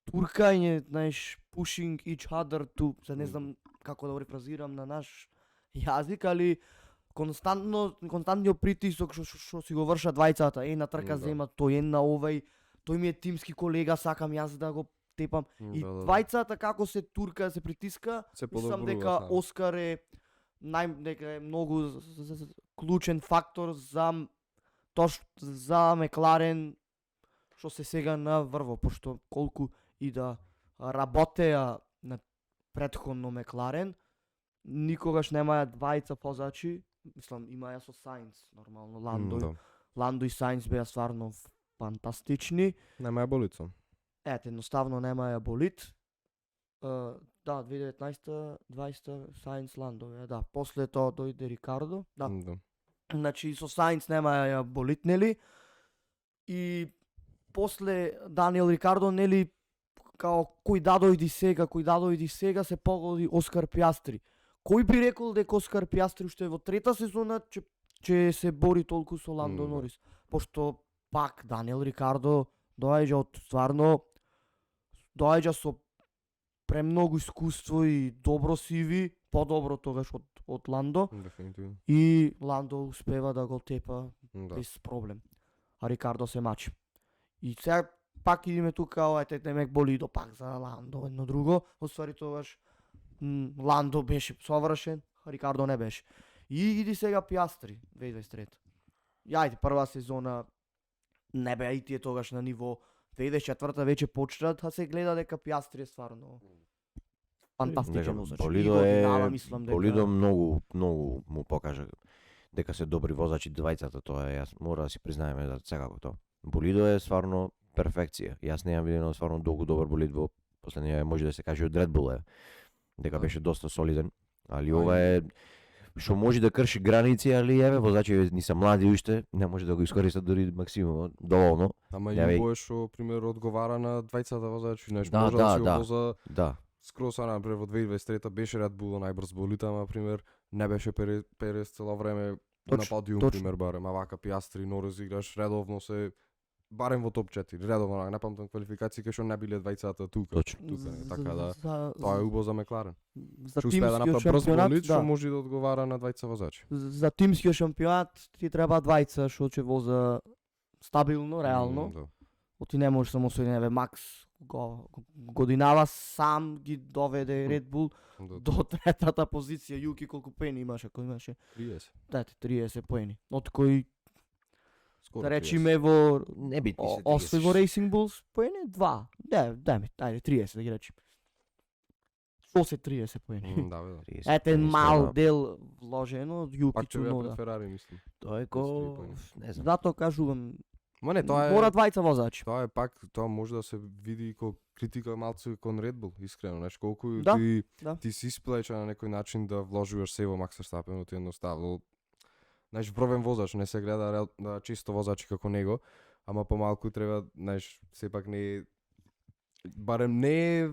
туркање, знаеш, pushing each other to, се не знам како да го рефразирам на наш јазик, али константниот притисок што си го вршат двајцата, една трка Да. зема тој, една овај, тој ми е тимски колега, сакам јас да го тепам. И Да. двајцата како се турка, се притиска, Се мислам подобрува дека снага. Оскар е дека е многу клучен фактор за за Мекларен што се сега на врво, пошто колку и да работеа на претходно Мекларен, никогаш немаја двајца возачи, мислам имаја со Саинц нормално, Да. Ландо и Саинц беа стварно фантастични. Нема ја болица. Ете, едноставно немаја болит. Да, 2019-20 Саинц Ландо, да. После тоа дојде Рикардо. Да. Да. Значи со Саинц немаја болит, нели? И после Даниел Рикардо, нели, као кој да дојди сега, се погоди Оскар Пиастри. Кој би рекол дека Оскар Пиастри уште во трета сезона ќе се бори толку со Ландо Да. Норис? Пошто пак Даниел Рикардо доаѓа од стварно доаѓа со премногу искуство и добро CV, подобро тогаш од Ландо, Дефинитивно. и Ландо успева да го тепа Да. без проблем. А Рикардо се мачи. И сега пак идеме тука, ете демек болидо пак за Ландо, едно друго. Оствари тогаш Ландо беше совршен, а Рикардо не беше. И иди сега Пиастри, 2023. Јајде, прва сезона не беа и тие тогаш на ниво 2004 веќе почна да се гледа дека Пиастри е стварно фантастичен возач. Болидо И годинава, е мислам дека Болидо многу му покажа дека се добри возачи двајцата, тоа е, јас мора да си признаеме за секако тоа. Болидо е стварно перфекција. Јас неам видено стварно долго добар болид во последниот, може да се каже од Red Bull е, дека беше доста солиден, али ова е што може да крши граници, али еве возачи ни се млади уште, не може да го искористат дури максимумот, доволно. Ама Ја, Јубо е што пример одговара на двајцата возачи, знаеш, Да, може да, да си да. воза Да, скроз например во 2023 беше Red Bull најбрз болит, ама пример не беше Перес цело време на Точно, подиум точно. пример барем, а вака Пиастри, Норис играш редовно се барем во топ 4, редовно, не памтам квалификации кај што не биле двајцата тука. точно. Тука не, така да за, тоа е убаво за Мекларен. за Што успее да направи тимскиот брз шампионат, болид што да. може да одговара на двајца возачи. За тимскиот шампионат ти треба двајца што ќе воза стабилно, реално. Да. Ти не можеш само со еден Макс годинава сам ги доведе Red Bull Да, до третата позиција. Јуки колку поени имаше, кој имаше? 30. Дайте 30 поени. Од кои Скоро да 30. речиме во Небитни се. освен во Racing Bulls поени 2. Дај ми, ајде 30 да ги речиме. Што се 30 поени? Да, бе, да. Ете мал дел вложено од Јуки Пак ќе беа Цунода. пред Ферари, мислам. Тоа е 33 ко поени. не знам. Затоа кажувам, Ма не, тоа е мора двајца возачи. Тоа е пак, тоа може да се види како критика малку кон Red Bull, искрено, знаеш, колку Да, ти да. ти си сплеча на некој начин да вложуваш се во Макс Верстапен, ти едноставно. Знаеш, вровен возач, не се гледа да чисто возачи како него, ама помалку треба, знаеш, сепак не е барем не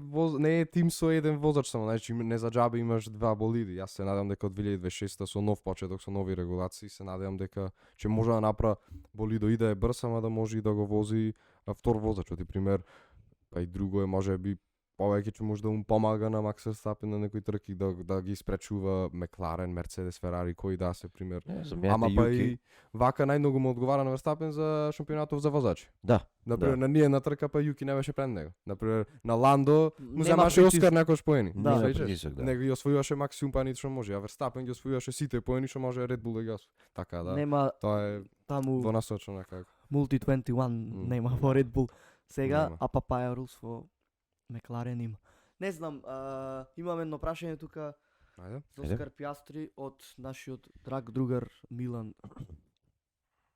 е тим со еден возач само, значи не за џабе имаш два болиди. Јас се надевам дека од 2026 со нов почеток, со нови регулации, се надевам дека ќе може да направи болидо и да е брз, ама да може и да го вози втор возач. Оти пример, па и друго е можеби повеќе ќе може да му помага на Макс Верстапен на некои трки да ги испречува Мекларен, Мерцедес, Ферари, кои да се пример. Ама па и вака најмногу му одговара на Верстапен за шампионатов за возачи. Да. Например, на ние на трка па Јуки не беше пред него. Например, на Ландо му Нема земаше притиск. Оскар некош поени. Да. Нема Свеќаш? притисок, да. Него ги освојуваше максимум поени што може, а Верстапен ги освојуваше сите поени што може Red Bull да ги освои. Така да. Нема Тоа е таму вонасочно некако. Multi 21 нема во Red Bull. Сега, Нема. а Папаја Рус во Мекларен има. Не знам, имам едно прашање тука Ајде. за Ајде. Оскар Пиастри од нашиот драг другар Милан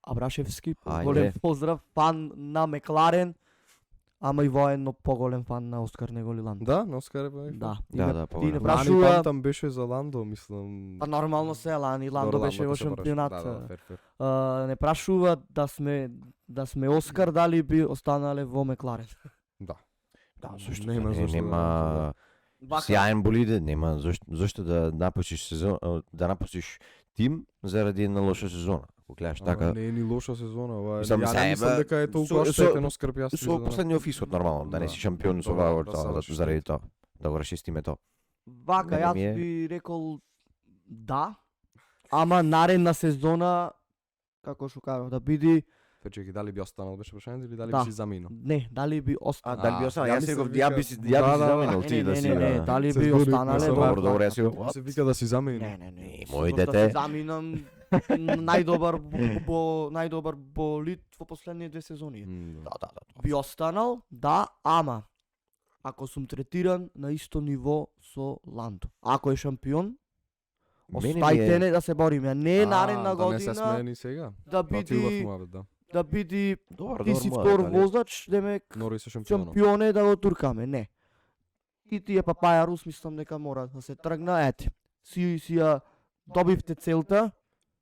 Абрашевски. Ајде. Голем поздрав, фан на Мекларен. ама и военно поголем фан на Оскар него ли Ландо. Да, на Оскар е бај. Да, Да, ти поголем. не Лани прашува, там беше за Ландо, мислам. па нормално се Лани Ландо Добро, беше во се бараш. шампионат. Да, фер. Не прашува да сме Оскар дали би останале во Мекларен. Да. Да, зашто Нема се не, зашто нема сјаен болиде, нема зашто да напуштиш сезон, да напуштиш тим заради една лоша сезона. Ако гледаш така, Не е ни лоша сезона, ова е. Мислам, Ја не мислам дека е толку штетен Оскар Пиастри. со последниот исход нормално, да не си шампион со ова да завршиш заради тоа. Да го расчистиме тоа. Вака, Мене јас ми е- би рекол да, ама наредна сезона, како што кажав, да биде, Чеки, дали би останал беше прашање или дали Да. би си заминал? не, дали би останал. Дали би останал? ја Јас мислам, реков, вика- ја би си Да, да, заменил Не, ти не, да не, си. не, дали Се би збори, останале мислам, во... Добро, јас си го. Се вика да си заминал. Не. Мој Просто дете. си заминам најдобар болид во последните 2 сезони. Да. Би останал, да, ама ако сум третиран на исто ниво со Ландо. Ако е шампион, остајте не да се бориме, не е наредна Да не се година смени сега. да Тоа ти убав биде муавет, да. да биде Добар, ти си добар, втор дали? возач, демек Норис е шампион. шампион е да го туркаме, не. И тие Папаја Рус мислам дека мора да се тргна, ете. Си ја добивте целта,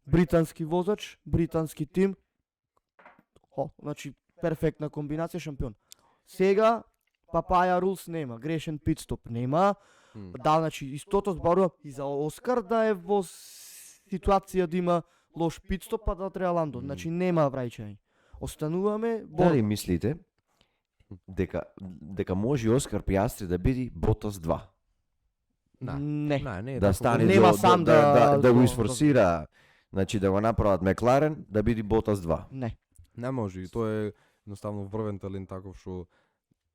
британски возач, британски тим. Значи перфектна комбинација шампион. Сега Папаја Рулс нема, грешен питстоп нема. Да, значи истото зборувам и за Оскар да е во ситуација да има лош питстоп, па да треба Ландо. Значи нема враќање. Остануваме Дали мислите дека може Оскар Пиастри да биде Ботас 2? Не. Не, Да стане Нема до- сам да го да- изфорсира, значи да го направат Мекларен да биде Ботас 2. Не. Не може, и тоа е едноставно врвен талент таков што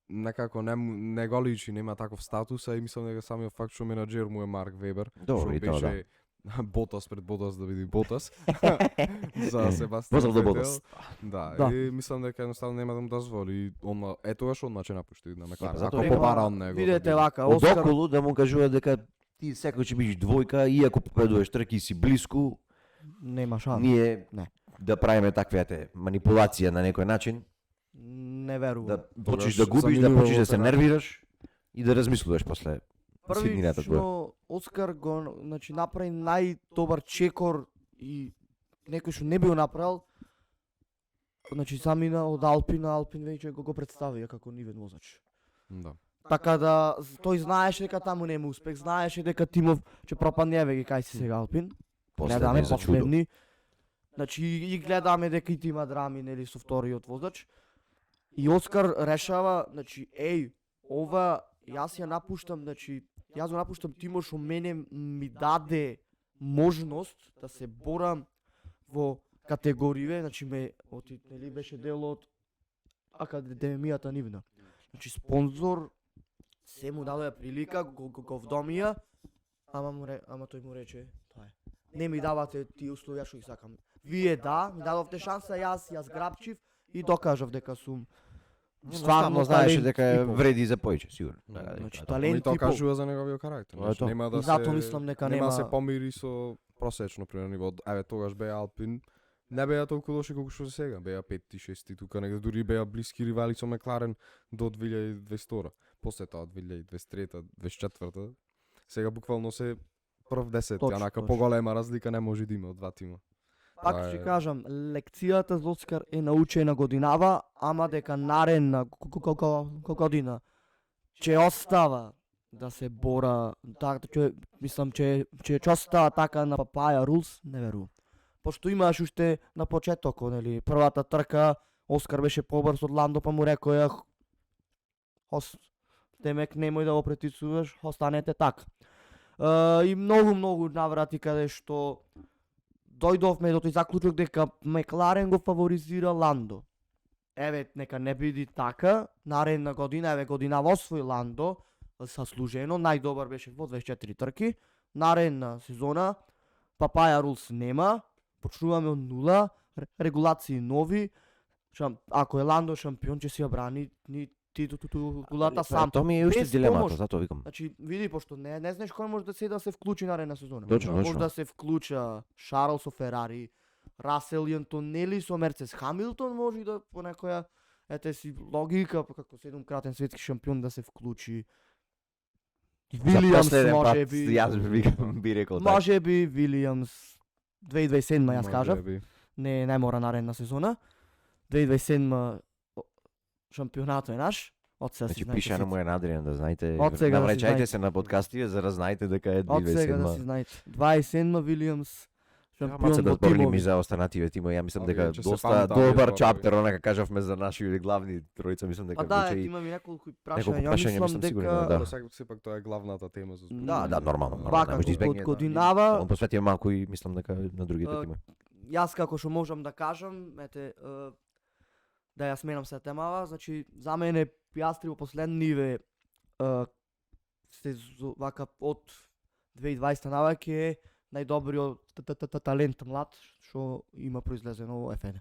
некако не го личи, нема таков статус, а и мислам дека самиот факт што менаџер му е Марк Вебер, Добро, што и тоа, беше Ботас пред Ботас да биде Ботас. За Себастијан Поздрав до Фетел. Ботас. Да, Да. и мислам дека едноставно нема да му дозволи. Он тоа он ќе напушти на Мекларен. затоа Ако реков, побара он него. Видете да биде. вака, Од Оскар околу да му кажува дека ти секој ќе бидеш двојка, иако победуваш трки и си блиску, нема шанс. ние Не. да правиме таквите манипулација на некој начин, Не верувам. да почнеш Тогаш да губиш, да заминува почнеш да во се терена. нервираш и да размислуваш после. Сиднината твоја. Првично Оскар го значи направи најдобар чекор и некој што не бил направил. Значи замина од Алпин, Алпин веќе го представија како нивен возач. Да. Така да тој знаеше дека таму нема успех, знаеше дека тимов ќе пропадне, еве ги кај си сега Алпин. Гледаме за чудо. последни. Значи и гледаме дека и има драми нели со вториот возач. И Оскар решава, значи ова јас ја напуштам, значи јас го напуштам тимо што мене ми даде можност да се борам во категорије, значи нели беше дел од академијата нивна. Значи спонзор се му даде прилика, го вдомија, ама тој му рече, тоа е. Не ми давате тие услови што ги сакам. Вие ми дадовте шанса, јас грабчив и докажав дека сум Стварно знаеше талент дека и пол. вреди за поиќе, сигурно. Значи Ама и талент тоа и пол. кажува за неговиот карактер. Тоа е Значи, тоа. нема да И затоа мислам дека нема да се нема- помири со просечно пример ниво. Еве тогаш беа Алпин, не беа толку лоши колку што се сега. Беа 5-ти, 6-ти тука, негде дури беа блиски ривали со Мекларен до 2022. После тоа 2023, 2024. Сега буквално се прв 10, Точно, онака точно. поголема разлика не може да има од два тима. Пак Тоа ќе е- кажам, лекцијата за Оскар е научена годинава, ама дека наредна година ќе остава да се бора, мислам ќе остава така на Папаја Рулс, не верувам. Пошто имаш уште на почетокот, нели, првата трка, Оскар беше побрз од Ландо, па му рекоја демек немој да го претисуваш, останете така. И многу наврати каде што дојдовме до тој заклучок дека Мекларен го фаворизира Ландо. Еве, нека не биде така, наредна година, еве година освои Ландо, заслужено, најдобар беше во 24 трки, наредна сезона, Папаја Рулс нема, почнуваме од нула, регулации нови, ако е Ландо шампион, ќе си ја брани ни титулата сам. Тоа ми е уште Без дилемата, помош. затоа викам. Значи, види, пошто не знаеш кој може да се вклучи наредна сезона. Точно, Може точно. да се вклуча Шарл со Ферари, Расел и Антонели со Мерцес, Хамилтон може и да по некоја ете си логика, како 7-кратен светски шампион да се вклучи. За Вилијамс последен пат, може би, јас би рекол така. може би Вилијамс 2027 јас кажав, Може би. не мора наредна сезона. 2027 шампионато е наш. Од сега си Значи знаете пише на сите. мој Адриан да знаете. Од сега да си Навраќајте знаете. се на подкастиве за да знаете дека е Од сега да си 2027. знаете. 27 Вилијамс Маце шампион да во зборили ми тимови. за останативе тимови, ја мислам Овие дека ќе се доста памтат овие добар зборови. чаптер, онака кажавме за наши главни тројца, мислам дека А да, веќе и- има ми неколку Неколку прашања. прашања, Ја мислам мислам сигурно, дека да. Но сепак тоа е главната тема за збор. Да, нормално. Вака, не може да избегне, од да. годинава, Он посветија малку и мислам дека на другите А, тими. јас како што можам да кажам, ете, да ја сменам се темава, значи за мене Пиастри во последниве вака од 2020 навеќе е најдобриот талент млад што има произлезено во F1.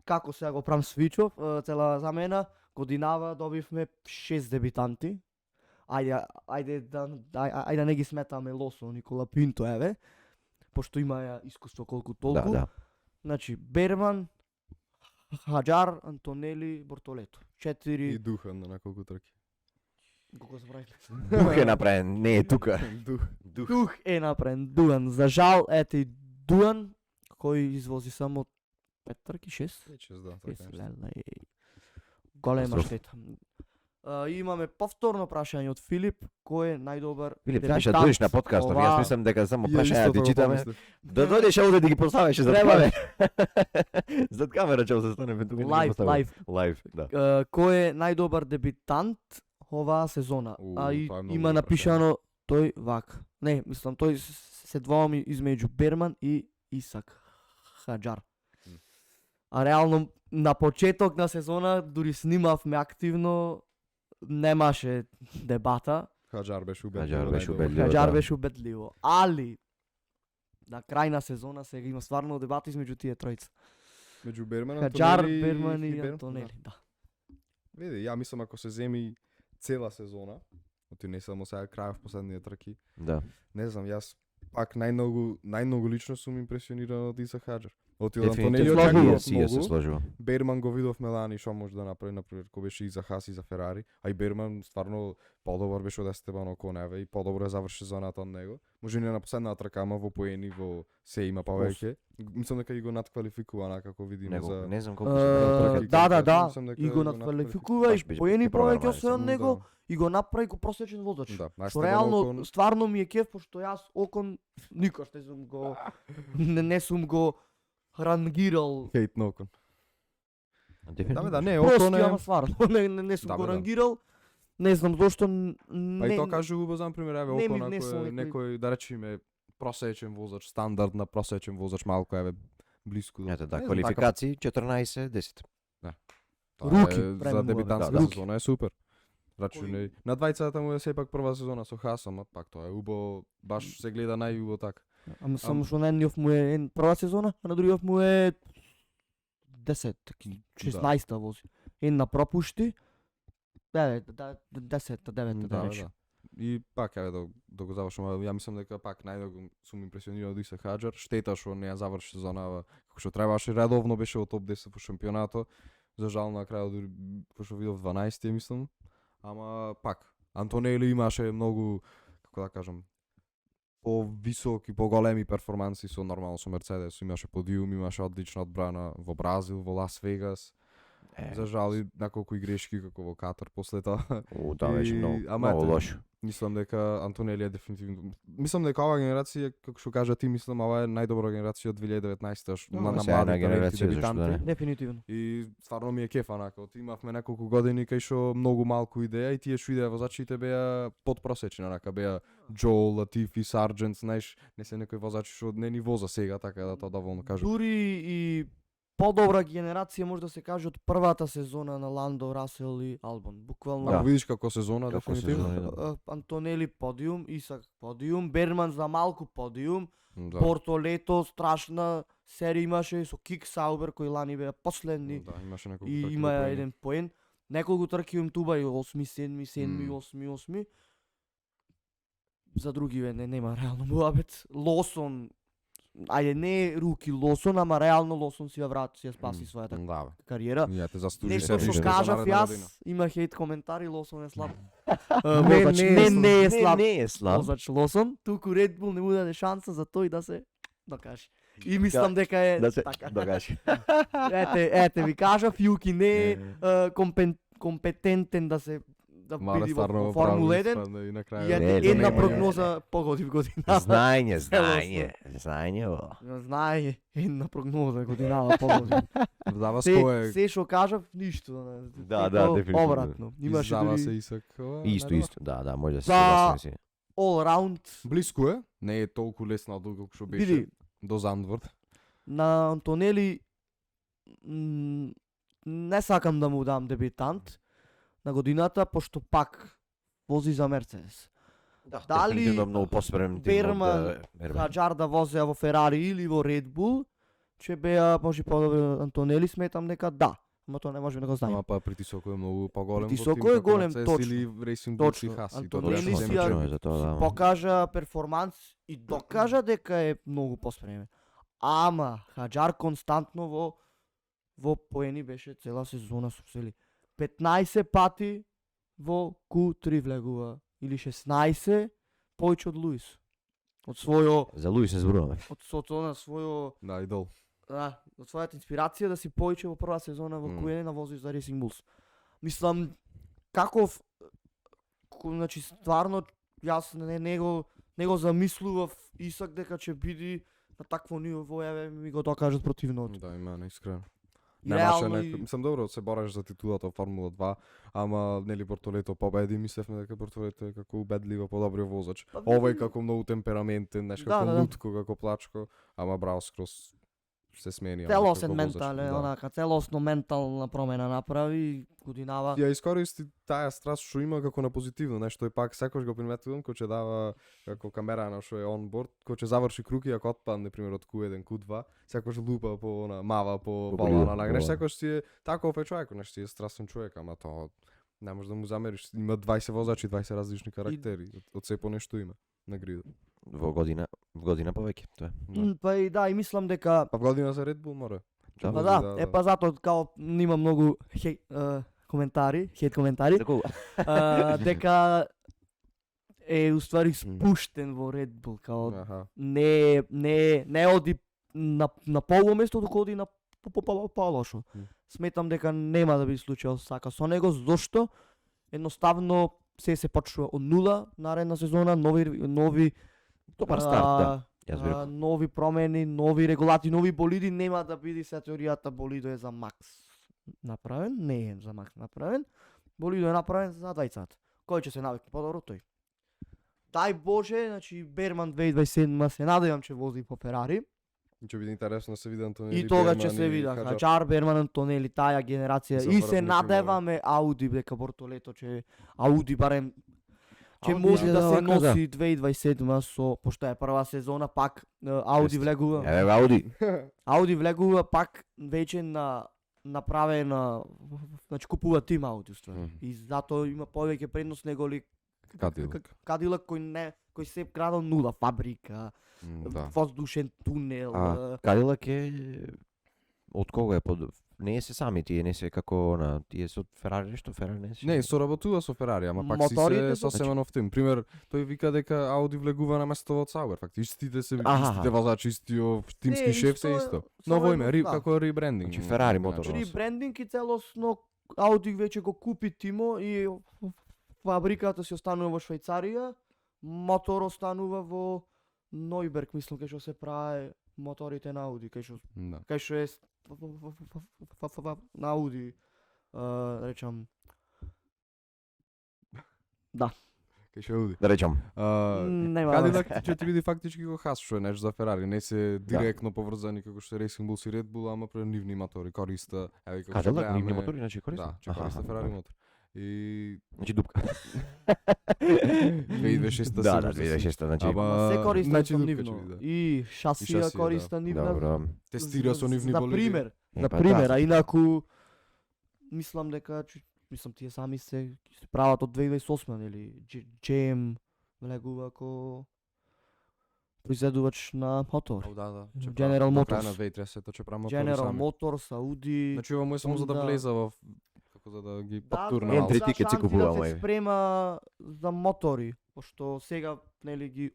Како сега го правам свичов, цела замена, годинава добивме 6 дебитанти. Ајде да не ги сметаме Лосо, Никола Пинто, еве, пошто има ја искуство колку толку. Да, да. Значи, Берман, Хаџар, Антонели, Бортолето. 4... И Духан на неколку трки. Колку забравив? Дух е направен, не е тука. Дух е направен, Дуан. За жал, ете и Дуан, кој извози само 5 трки, 6? Вече да, така нешто. Леле, голема Катастрофа. штета. Имаме повторно прашање од Филип, кој е најдобар Филип, требаше да дебитант дојдеш на подкастов, ова- јас мислам дека само Ја прашања истото ти го читаме. помислив. Да дојдеш овде да ги поставиш зад Треба. камера. Зад камера ќе се стане тука. Лайв, да. кој е најдобар дебитант оваа сезона? тоа е многу Има добро напишано тој вака. Не, мислам тој се двоми измеѓу Берман и Исак Хаџар. А реално на почеток на сезона дури снимавме активно, немаше дебата. Хаџар беше Хаџар убедливо. беше најдобар. убедливо. Хаџар да. беше убедливо. Али на крај на сезона сега има стварно дебата измеѓу тие тројца. Меѓу Берман, Хаџар, Антонели Берман и Берман, Антонели, да. Види, ја мислам ако се земи цела сезона, оти не само сега крајов последниве трки, Да. не знам, јас пак најмногу лично сум импресиониран од Иса Хаџар. Оти од Дефинитивно, Антонели Сложува. очекував Сија се многу. сложува. Берман го видовме лани што може да направи, например, кој беше и за Хас и за Ферари, а и Берман стварно подобар беше од Естебан Окон, и подобро е заврши зоната од него. Може не на последната трка, ама во поени, во се има повеќе. Мислам дека и го надквалификува, како видиме Него, за... не знам колку се трки, Да, мислам дека и го го надквалификува и Баш беше поени пробар, повеќе мали освен од М, него да. и го направи го просечен возач. Да, а Што Естебан реално Окон- стварно ми е кеф пошто јас Окон никош не сум го не сум го рангирал. Хейт на Окон. Дефинитивно. Да, не, Прости, Окон е... ама стварно не сум Да, го бе, да. рангирал. Не знам зошто Па и не тоа кажу го за пример, еве не ми Окон ако внесува е некој- некој да речеме просечен возач, стандардна просечен возач, малку еве блиску до. Ете, да, Не знам, квалификации 14-10. Тоа Руки, е премногу, за дебитантска да, да. сезона е супер. Рачуне, на двајцата му е сепак прва сезона со Хас, ама пак тоа е убаво, баш се гледа најубаво така. Ама само што на едниот му е прва сезона, а на другиот му е 10, 16 вози. Една пропушти. 10-та, 9-та, да речем. И пак еве да го завршам, ја мислам дека пак најдобро сум импресиониран од Иса Хаџар. Штета што не ја заврши сезонава како што требаше, редовно беше во топ 10 во шампионатот. За жал на крајот дури кој што видов 12 мислам. Ама пак Антонели имаше многу, како да кажам, повисоки, поголеми перформанси со нормално со Мерцедес, имаше подиум, имаше одлична одбрана во Бразил, во Лас Вегас. За жал и неколку и грешки како во Катар после тоа. Тоа беше И- многу, ама многу ете, лошо. Мислам дека Антонели е дефинитивно. Мислам дека оваа генерација, како што кажа ти, мислам ова е најдобра генерација од 2019 Да, на сега е една младите генерација, леки зашто да дебитанти. не? Дефинитивно. И стварно ми е кеф онака. Имавме неколку години кај што многу малку идеја и тие што идеја возачите беа подпросечни, онака беа Джоу, Латифи, Сарджент, знаеш, не се некои возачи што не ни воза сега, така да тоа доволно кажу. Дури и подобра генерација може да се каже од првата сезона на Ландо, Расел и Албон. Буквално Ако видиш како сезона, Како дефинитивно. сезона, да. Антонели подиум, Исак подиум, Берман за малку подиум, Да. Портолето страшна серија имаше со Кик Саубер кој лани беа последни Да, имаше неколку и трки има во поени. еден поен. Неколку трки им туба и 8, 7, 7, Мм. 8, 8. За други нема реално муабет. Лосон ајде не руки Лосон, ама реално Лосон си ја спаси својата Да, бе. кариера. Ја те заслужи Нешто се што више за кажав наредна година. јас, има хейт коментари, Лосон е слаб. Не е слаб. Не е слаб. Возач Лосон, туку Red Bull не му даде шанса за тој да се докаже. И мислам дека е Да се така. докаже. Ете ви кажав, Јуки не е компетентен да се да Мара биде во стварно Формула прави 1. испадна и на И крај. ете една не, прогноза погоди в годината. Знаење, Целосно. знаење. Знае, една прогноза годинава погоди. Дава Се ское. се што кажав ништо. Да, Текол дефинитивно. Обратно. Имаше Издава се дури Исак. Исто, да, може да се За- согласим си. all round. Блиску е, не е толку лесно од колку што беше Види, до Зандворт. на Антонели не сакам да му дам дебитант на годината, пошто пак вози за Мерцедес. Да, Дали дефинитивно многу поспремен тим Берман, Хаџар да возеа во Ферари или во Red Bull, че беа може подобро Антонели, сметам дека да. Ама тоа не можеме да го знаеме. Ама па притисокот е многу поголем. во Притисокот тим е како голем, Мерцедес точно. Или Racing Bulls и Точно. Хаси. Антонели Тоа си да ја- за тоа, да. Покажа перформанс и докажа дека е многу поспремен. Ама Хаџар константно во поени беше цела сезона супсели. 15 пати во Q3 влегува или 16 повеќе од Луис. Од својо За Луис не зборуваме. од на својо Да, идол. од својата инспирација да си повеќе во прва сезона во Q1 на возиш за Racing Bulls. Мислам каков значи стварно јас не го замислував Исак дека ќе биде на такво ниво, еве ми го докажат противното. Да, има неискрено. И Немаше реално некој, мислам добро се бореш за титулата во Формула 2, ама нели Бортолето победи, мислевме дека Бортолето е како убедливо подобриот возач. Па, Овој види. како многу темпераментен, нешто Да, како да. лутко, како плачко, ама браво скроз се смени. ама Целосен како возач, ментален, да. онака целосно ментална промена направи годинава. Ја искористи таа страст што има како на позитивно, нешто и пак секој го приметувам кој ќе дава како камера на што е онборд, кој ќе заврши круг и ако отпадне пример од Q1, Q2, секој лупа по она мава по балона на греш, секој си е таков е човек, нешто си е страстен човек, ама тоа не можеш да му замериш. Има 20 возачи, 20 различни карактери, од се по нешто има на гридот. Во година повеќе, тоа е. Па и да, и мислам дека Па в година за Red Bull мора. Да, па да, па затоа као има многу коментари, хейт коментари, дека е уствари спуштен во Red Bull, као Аха. не оди на поло место, туку оди на по-лошо. Сметам дека нема да би случај сака со него, зошто едноставно се почнува од нула наредна сезона, нови Добар старт, да. Јас би рекол. нови промени, нови регулати, нови болиди, нема да биде се теоријата болидо е за Макс направен, не е за Макс направен. Болидо е направен за двајцата. Кој ќе се навикне подобро тој. Дај Боже, значи Берман 2027 се надевам ќе вози по Ферари. Ќе биде интересно да се види Антонели. И тога ќе Берман се и вида Хаџар. Хаџар, Берман, Антонели, таа генерација. Се И обрат се некои надеваме Ауди дека Бортолето ќе Ауди барем ќе Ауди може изгледа да се вака, да. носи 2027 со пошто е прва сезона пак Ауди Јесте. влегува. Еве Ауди. Ауди влегува пак веќе на направена, значи купува тим Ауди уствари. Мгм. И затоа има повеќе предност него ли Кадилак. Кадилак кој се градал нула фабрика, Да. воздушен тунел. Кадилак е од кого е под не е се сами тие, не се како она, тие се од Ферари, што Ферари не се. Не, соработува со Ферари, ама пак си Моторите се со- сосема нов тим. Пример, тој вика дека Ауди влегува на место од Сауер. Факти истите се Аха. истите возачи, истиот тимски Не, шеф се исто е, исто. само Ново е, име, да. како ребрендинг. Значи, Ферари на мотор, некој начин. Носи. Ребрендинг и целосно Ауди веќе го купи тимо и фабриката си останува во Швајцарија, мотор останува во Нојберг, мислам, кај што се прави моторите на Ауди, кај што Да. кај што е на Ауди, речам. Кај што Ауди. Да речам. Нема Кадилак ќе ти биде фактички го Хас, што е нешто за Ферари, не се директно поврзани како што е Racing Bulls и Red Bull, ама пре нивни мотори користа, еве како што Кадилак нивни гледаме. мотори, значи користи. Да, ќе користа Ферари мотор. И Значи дупка. 2026 Да, да, 2026, значи. Ама се користи значи со дупка нивно. ќе биде. И шасија шасија, користа да. нивна. Добро. Тестира со нивни За болиди. пример, Е, за па пример, да. а инаку мислам дека мислам тие сами се прават од 2028 нели JM влегува ко произведувач на мотор. Да. General На крај Motors. на 2030 ќе правиме General Motors, Audi. Значи ова му е само за да Honda. влезе во како за да ги потурна Ен малку. три тикет си шанси купува, да се мај. спрема за мотори, пошто сега нели ги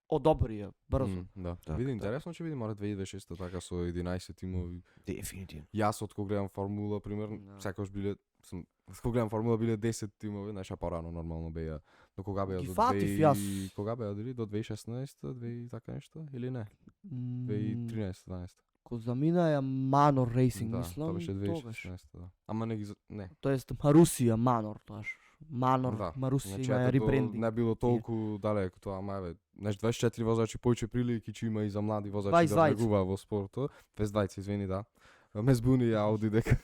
одобрија брзо. Да. Така, Види така. интересно ќе биде мора 2026 така со 11 тимови. Дефинитивно. Јас од кога гледам формула примерно, Да. секогаш биле сум кога гледам формула биле 10 тимови, знаеш, а порано нормално беа. До кога беа Ги до фатив јас. Кога беа дали до 2016, 2 така нешто или не? 2013, 12. Ко замина ја Manor Racing, Да, мислам, тоа беше тогаш. 2016, да. Ама не ги не. Тоест Марусија Manor тоаш. Manor, Да. Марусија Значи, има ето, ребрендинг. не било толку далеко тоа, ама еве, знаеш 24 возачи појче прилики че има и за млади возачи 20. да влегуваат во спортот. 20, извини, да. Ме збуни ја Ауди дека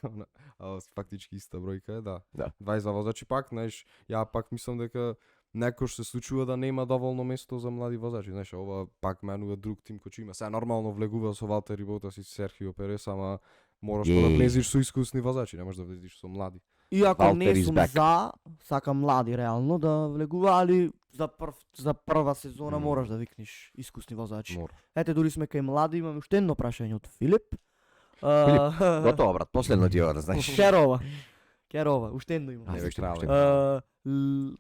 фактички иста бројка е, да. Да. 22 возачи пак, знаеш, ја пак мислам дека некош се случува да нема доволно место за млади возачи, знаеш, ова пак менува друг тим кој има. Сега нормално влегува со Валтери Ботас и Серхио Перес, ама мораш да влезеш со искусни возачи, не можеш да влезеш со млади. Иако не Valtteri is сум back. за, сакам млади реално да влегува, али за прва сезона мораш да викнеш искусни возачи. Мора. Ете, дури сме кај млади, имаме уште едно прашање од Филип. Готово, брат, последно ти ова да знаеш. Керова, уште едно има. Не веќе Здраво.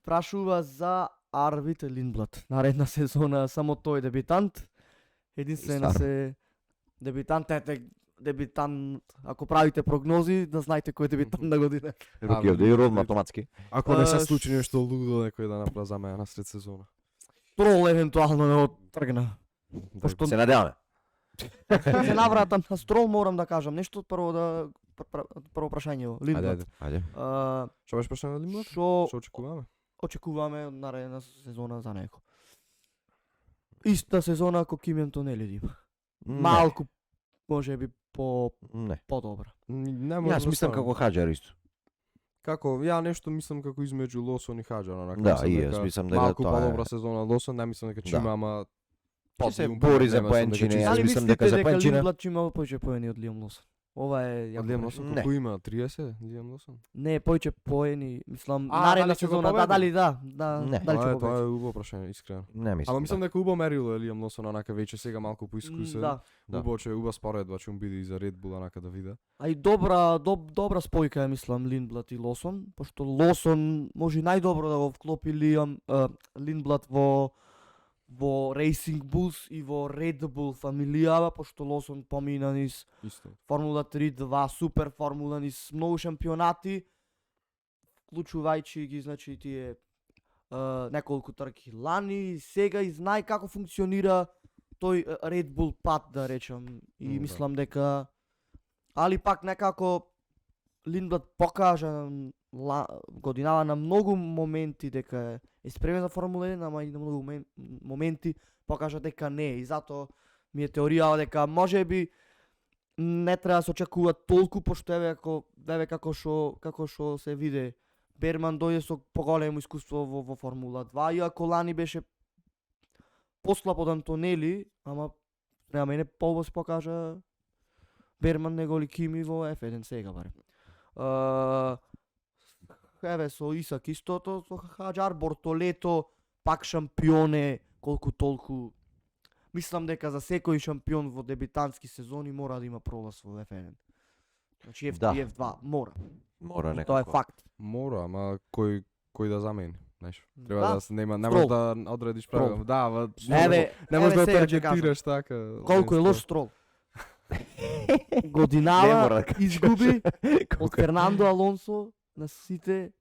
Прашува за Арвид Линдблад. Наредна сезона само тој дебитант. Единствено Стар. се дебитант, дебитант, ако правите прогнози, да знаете кој е дебитант на година. Руки овде и родно автоматски. Ако не се А, случи нешто лудо, некој да направи за мене на сред сезона. Трол евентуално не оттргна. Пошто Се надеваме. се навратам на Строл, морам да кажам нешто, прво прашање, Линдблад. Ајде. Што беше прашање на Линдблад? Што Што очекуваме? очекуваме од наредна сезона за него? Иста сезона како Кими Антонели да има. Малку можеби Не. подобра. Не може. Јас мислам како Хаџар исто. Како ја нешто мислам како измеѓу Лосон и Хаџар, онака. Да, мислам и дека јас мислам дека малку тоа е. подобра сезона Лосон, не мислам дека ќе Да. има, ама Ќе се подиум, бори за не мислам дека поенчине, ќе Јас Дали мислам мислите дека за дека поенчина- Линдблад ќе има повеќе поени од Лиам Лосон? Ова е Од јако Лиам прашање. Лосон Не. колку има? 30? Лиам Лосон? Не, повеќе поени, мислам, А, наредна дали ќе го сезона, победи? дали Не. дали ќе Тоа е победи? убаво прашање, искрено. Не мислам. Ама мислам дека убаво мерило е Лиам Лосон, онака веќе сега малку поискусен. Да. Да. Убаво ќе уба споредба ќе му биде и за Red Bull онака да виде. А и добра спојка е, мислам, Линдблад и Лосон, пошто Лосон може најдобро да го вклопи Линдблад во Racing Bulls и во Red Bull фамилијава, пошто Лосон помина низ Исто. Формула 3, 2 супер формула, низ многу шампионати, вклучувајќи ги, значи, тие неколку трки лани, сега и знај како функционира тој Red Bull пат, да речам, и Да. мислам дека, али пак некако Линдблад покажа годинава на многу моменти дека е спремен за Формула 1, ама и на многу моменти покажа дека не е. И затоа ми е теоријава дека можеби не треба да се очекува толку, пошто еве како што се виде, Берман дојде со поголемо искуство во Формула 2, иако лани беше послаб од Антонели, ама према мене побо се покажа Берман него ли Кими во F1 сега барем. Еве со Исак истото, со Хаџар, Бортолето, пак шампионе, колку толку. Мислам дека за секој шампион во дебитантски сезони мора да има пролаз во F1. Значи F3 Да. и F2, мора. Мора И некако. тоа е факт. Мора, ама кој да замени, знаеш. Треба Да. да се нема, не Строл. можеш да одредиш Строл. правилно. Да, ама Еве, не можеш да сега ќе кажам. таргетираш така. Колку е лош Строл. Не Годинава мора да кажеш. изгуби од Колку е- Фернандо Алонсо на сите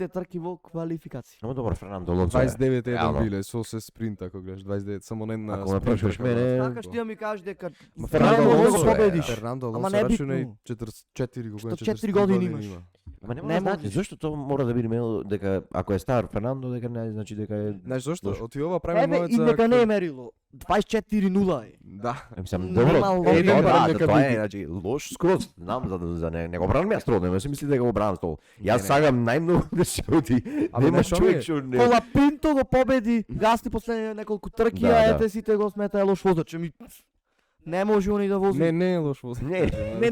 трки во квалификација. Много добар Фернандо Алонсо. 29 Реално. биле со се спринт ако гледаш 29 само не една Ако ме спринт прашуваш трка, мене, да. Сакаш ти да ми кажеш дека Фернандо не можеш Алонсо да е, победиш. Фернандо Ама Алонсо не рачуна и битно. 4 години, Што 4 години имаш. Ама не Не може да знаете, можеш. зашто тоа мора да биде мел дека ако е стар Фернандо дека не значи дека е. Знаеш зашто? Лошо. Оти ова прави Еве и нека не е мерило. 24-0 е. Да. Мислам Нема добро. логика. Тоа да, Нека тоа е биде. значи лош скроз. Знам за не го бранам јас Строл, не се мисли дека го бранам Строл. Јас Не. сагам најмногу да се оди. Ама Нема знаеш што човек ми е? што не. Кола Пинто го победи, гасти последни неколку трки, Да, а да. ете сите го сметае лош возач. Ми не може они да вози. Не е лош воз. Не, не.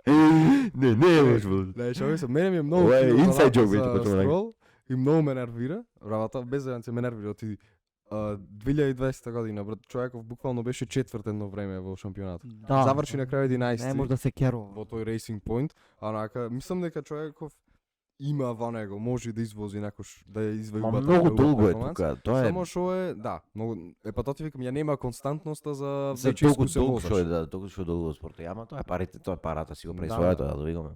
не е лош воз. Знаеш, овој се мене ми е многу Ова е криво за inside напад joke, за веќе почнува да- Строл И многу ме нервира, работа без да се ме нервира оти 2020 година, брат, човеков буквално беше четврт едно време во шампионатот. Да. Заврши на крај 11. Не може да се керува. во тој Racing Point, онака мислам дека човеков има во него, може да извози некош, да извои Ма многу долго е тука, тоа е. Само што е, да, многу па тоа ти викам, ја нема константноста за За вече толку искусен долго возач. што е да, толку што долго спорта. Ама тоа е парите, тоа е парата си го прави Да, своето, да. да видиме.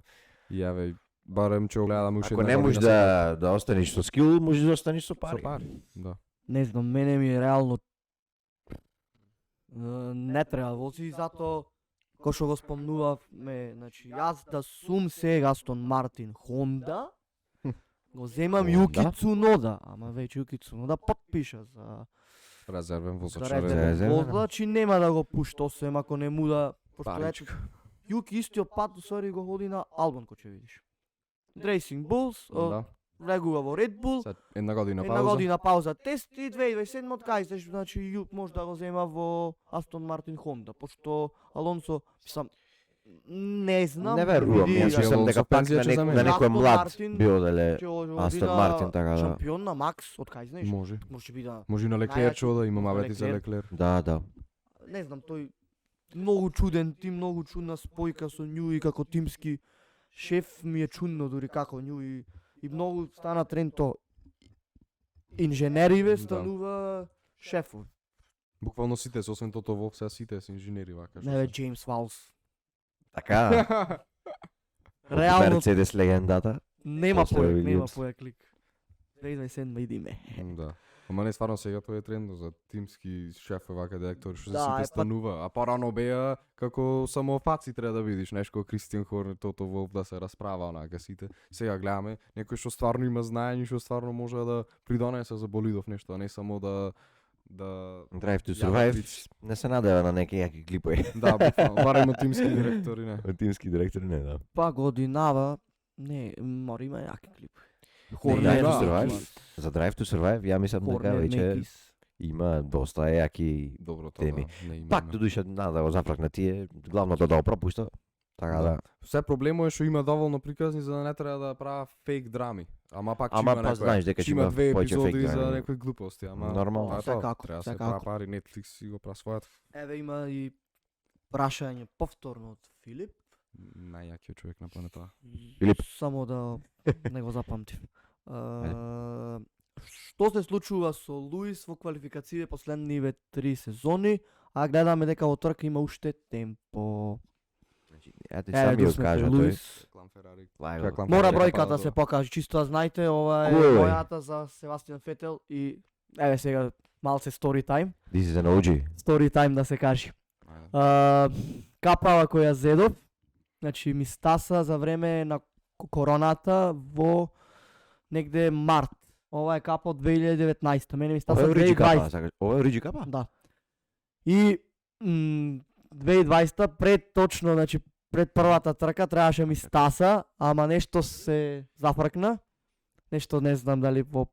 Јаве, барем ќе го гледам уште Ако една не можеш година да останеш со скил, можеш да останеш со со пари. пари, да. Не знам, мене ми е реално не треба вози, затоа кој што го спомнувавме, значи јас да сум сега Астон Мартин Хонда, го земам Honda? Јуки Цунода, ама веќе Јуки Цунода потпиша за Резервен возач. резервен резервен. воzač и нема да го пушта, освен ако не му да, пошто Паричка. ето Јуки истиот пат усвари го ходи на Албон, кој ќе видиш. Racing Bulls, Да. влегува во Red Bull, Сад една година една пауза. година пауза тест и 2027 од кај значи Јуп може да го зема во Астон Мартин Хонда, пошто Алонсо сам не знам. Не верувам, види, јас Значи, мислам дека Алонсо пак пензија на ќе некој замени. на некој Астон млад Мартин био деле ќе оди Астон на Мартин, така да. шампион на Макс, од кај знаеш? Може. Може би да. Може и на Леклер Најаки- да има може мавети за Леклер. Леклер. Да, да. Не знам, тој многу чуден тим, многу чудна спојка со Њуи како тимски шеф ми е чудно дури како Њуи и многу стана Тренто инженериве Да. станува шефови. Буквално сите, освен Тото Волф, сега сите се инженери вака. Не бе, Джеймс Валс. Така. Реално Мерцедес легендата. нема после поек, нема Уилјамс. поек лик. 2027 идиме. Да. Ама не стварно сега тоа е тренд за тимски шефови вака директори што Да, се е, сите па- станува, а порано беа како само фаци треба да видиш, нешко Кристијан Хорнер, Тото Волф да се расправа онака сите. Сега гледаме некој што стварно има знаење, што стварно може да придонесе за болидов нешто, а не само да Drive to Ја Survive. критич. Не се надева на неки јаки клипови. да, буквално, барем од тимски директори, не. Од тимски директори не, да. Па годинава, не, мора има јаки клип. Drive to да, Survive. За Drive to Survive, ја мислам дека Хорнер, веќе Мекис. има доста јаки. Добро тоа Теми. да, не има. Пак додуше да го зафракна тие, главното да го пропушта. Така да. Се проблемот е што има доволно приказни за да не треба да прават фейк драми. Ама пак ќе Ама има па некоја- знаеш дека ќе има има две повеќе епизоди фейк за драми. некои глупости, ама Нормално. тоа е тоа. Секако, Треба да се секако. прави пари, Netflix си го прави својата. Еве има и прашање повторно од Филип. Најјакиот човек на планетата. Филип. Само да не го запамтив. Што се случува со Луис во квалификациите последниве 3 сезони, а гледаме дека во трка има уште темпо. Значи, ја ти Еве, сами го досме кажа кај тој. Луис. Клан Ферари. Лајво. Клан Мора Ферари бројката пада се до- покаже, чисто да знаете, ова е Кој е? бојата за Себастијан Фетел и еве сега малце story time. This is an OG. Story time да се каже. Ајде. Капава која зедов, значи ми стаса за време на короната во негде март. Ова е капа од 2019, мене ми Ова стаса е Ориджи капа, 2020. сакаш? Ова е Ориджи капа? Да. И 2020 пред точно, значи пред првата трка требаше ми стаса, ама нешто се зафркна. Нешто не знам дали во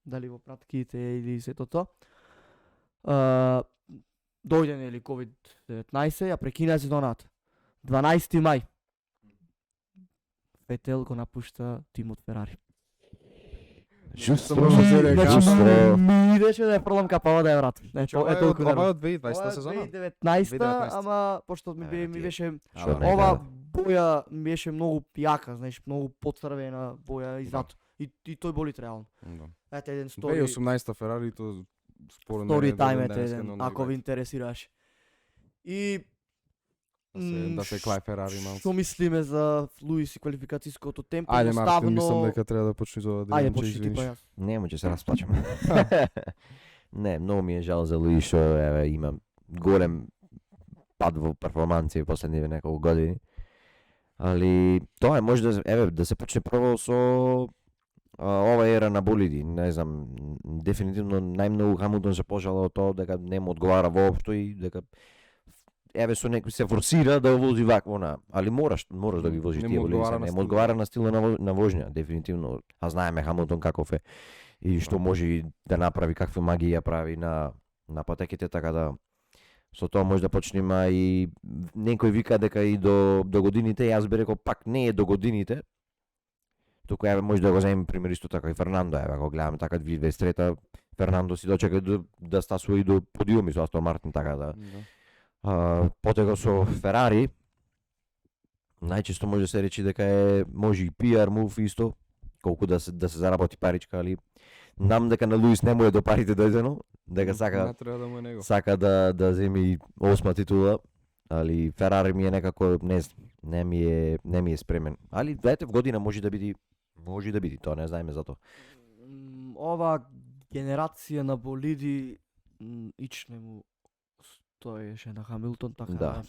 дали во пратките или сето тоа. Дојде нели COVID-19, ја прекина сезоната. 12 мај. Фетел го напушта тимот Ферари. Жустро, Само што се река, Значи, жустро. ми идеше да ја фрлам капава да ја вратам. Не, Ова е е толку од нервно. 2020 Ова сезона. е 2019, 2019. ама пошто ми, Еве ми ти е. беше Што Ова нека, ова да. боја ми беше многу јака, знаеш, многу поцрвена боја и Да. зато. И тој болит реално. Да. Ете еден стори 2018 Ферари то според story мене time до ете денеска еден, едно ако ви највеќе. интересираше. И Да се клај Ферари малку. Што мислиме за Луис и квалификацијското темпо? Ајде Мартин, мислам Едноставно- дека треба да почнеш ова да Ајде идем, че почни ти извиниш. па јас. Нема ќе се расплачам. Не, многу ми е жал за Луис што еве има голем пад во перформанци последниве неколку години. Али тоа е може да еве да се почне прво со ова ера на болиди, не знам, дефинитивно најмногу Хамилтон се пожала од тоа дека не му одговара воопшто и дека еве со некој се форсира да вози вакво на, али можеш да ги возиш Не тие му болиди, одговара се, на не му стилот. одговара на стилот на воžња, дефинитивно. А знаеме Хамилтон каков е и што може и да направи, каква магија прави на патеките, така да со тоа може да почнеме и некој вика дека и до годините, јас би рекол пак не е до годините. Туку еве може да го земеме пример исто така и Фернандо, еве ако гледаме така 2023 Фернандо си дочека да стасува и до подиуми со Астон Мартин, така да. Потега со Ферари најчесто може да се речи дека е може и PR мув исто, колку да се заработи паричка, али знам дека на Луис не му е до парите дојдено, дека сака да земи 8 титула, али Ферари ми е некако не ми е спремен. Али двете в година може да биде, тоа не знаеме за тоа. Ова генерација на болиди ичне му стоеше на Хамилтон, така Да.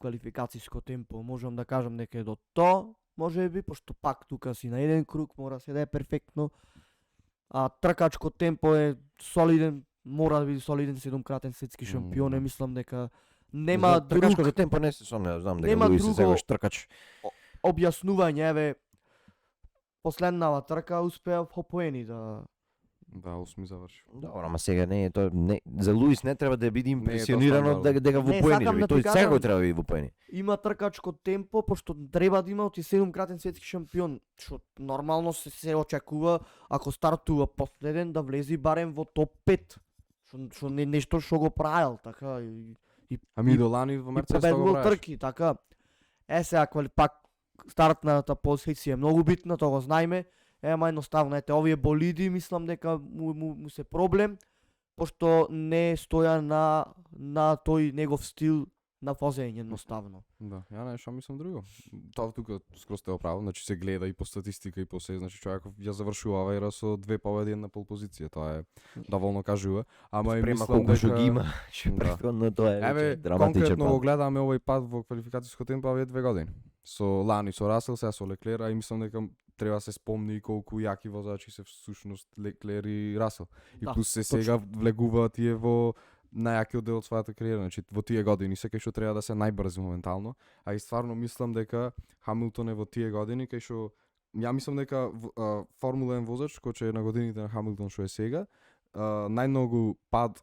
квалификацијско темпо можам да кажам дека е до тоа, може би, пошто пак тука си на еден круг, мора се да е перфектно, а тркачко темпо е солиден, мора да биде солиден 7-кратен светски шампион, и мислам дека нема друг тркачкото темпо не знам дека нема Луис друго- е сегаш тркач. објаснување, еве, последнава трка успеа во поени да... Да, 8 заврши. Добро, ама сега не е тоа за Луис не треба да биде импресионирано стандардно. дека во Не, поени, сакам да тој ти кажам- секој треба да биде во поени. Има тркачко темпо, пошто треба да има оти 7-кратен светски шампион, што нормално се очекува ако стартува последен да влези барем во топ 5. Што не нешто што го правил, така и Ами до лани во и Мерцедес победувал го правиш. трки, така. Сега пак стартната позиција е многу битна, тоа го знаеме. Ема едноставно, ете, овие болиди мислам дека му се проблем, пошто не стоја на тој негов стил на возење едноставно. Да, ја нешто мислам друго. Тоа тука скроз те оправа, значи се гледа и по статистика и по се, значи човеков ја завршува ова ера со 2 победи, 1 пол позиција, тоа е доволно кажува. Ама и Спрема мислам колку што ги дека има, што Да. претходно тоа е еве драматичен конкретно го пат. гледаме овој пат во квалификацијско темпо овие 2 години. Со лани со Расел, сега со Леклер, а и мислам дека треба да се спомни и колку јаки возачи се всушност Леклер и Расел. И Да, плюс се сега влегуваат тие во најакиот дел од својата кариера, значи во тие години секај што треба да се најбрзи моментално, а и стварно мислам дека Хамилтон е во тие години кај што ја мислам дека Формула 1 возач кој че е на годините на Хамилтон што е сега, најмногу пад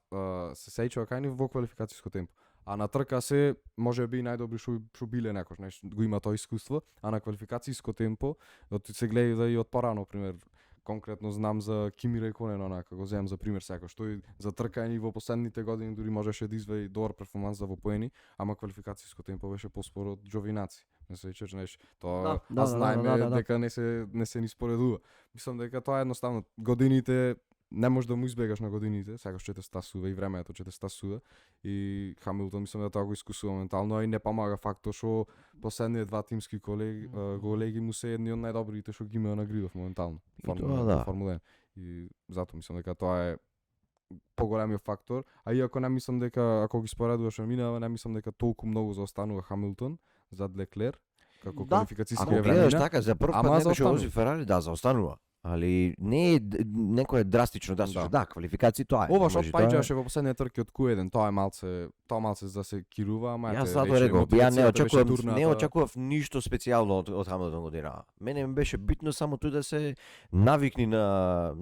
се сеќава кај нив во квалификацијско темпо. А на трка се може би најдобри што биле некош, го има тоа искуство, а на квалификацијско темпо се гледа и од порано, пример, конкретно знам за Кими Реконен, онака го земам за пример секој, што и за тркање во последните години дури можеше да извади добар перформанс во поени, ама квалификацијско темпо беше поспор од Джовинаци. Не се сеќаш нешто. Тоа Да, знаеме да. дека не се ни споредува. Мислам дека тоа е едноставно годините не можеш да му избегаш на годините, сакаш ќе те стасува и времето ќе те стасува и Хамилтон мислам дека тоа го искусува моментално, а и не помага фактот што последните 2 тимски колеги му се едни од најдобрите што ги има на гридов моментално. Формула 1. И затоа мислам дека тоа е поголемиот фактор, а иако не мислам дека ако ги споредуваш на минава, не мислам дека толку многу заостанува Хамилтон зад Леклер како Да. квалификацијски Ако гледаш времена. така, за прв ама пат не беше заостанува. вози Ферари, да, заостанува. Али не е некој драстично да. Да, квалификација тоа е. Ова што Може, тоа е- паѓаше во последните трки од Q1, тоа малце за се кирува, ама Јас ете, затоа рече, реков, ја не мотивацијата беше очекував, турната. не очекував ништо специјално од Хамилтон година. Мене ми беше битно само тој да се навикни на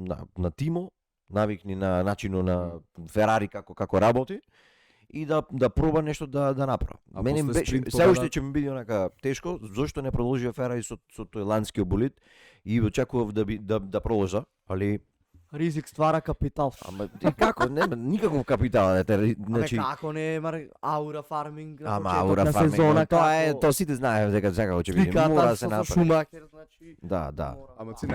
тимо, навикни на начинот на Ферари како работи и да проба нешто да направи. А Мене ми после беше спринт се уште победа- ќе ми биде онака тешко, зошто не продолжија Ферари со тој ланскиот болид и очекував да продолжа, али Ризик ствара капитал. ама и како нема никаков капитал, значи Значи како не е аура фарминг на ама почеток аура на фарминг, сезона, тоа е, како тоа сите знаеме дека секако ќе биде, сликата мора да се со направи. Шумахер, значи. Да, да. мора Ама да- си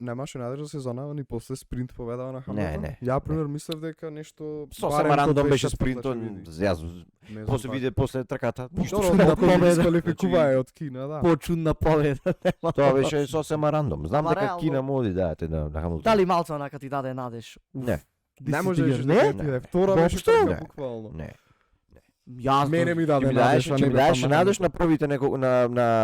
немаше надржа сезона ни после спринт победава на Хамилтон. Не. Ја пример мислев дека нешто Сосема барем рандом код беше 24 спринтот, ќе види. јас Не знам после пак. виде после трката. Ништо Добро, чудна толку ги победа. дисквалификува е од Кина, да. Почудна победа. нема. Тоа беше сосема рандом. Знам Ама дека реално- Кина моди даете на Хамилтон. Дали малце онака ти даде надеж? Не, Не можеш да не? ќе ти даде. Втора беше Воопшто? трка Не. буквално. не. Јас Мене ми Ќе даде ми надеж, даеше, ќе ми даеше надеж на првите на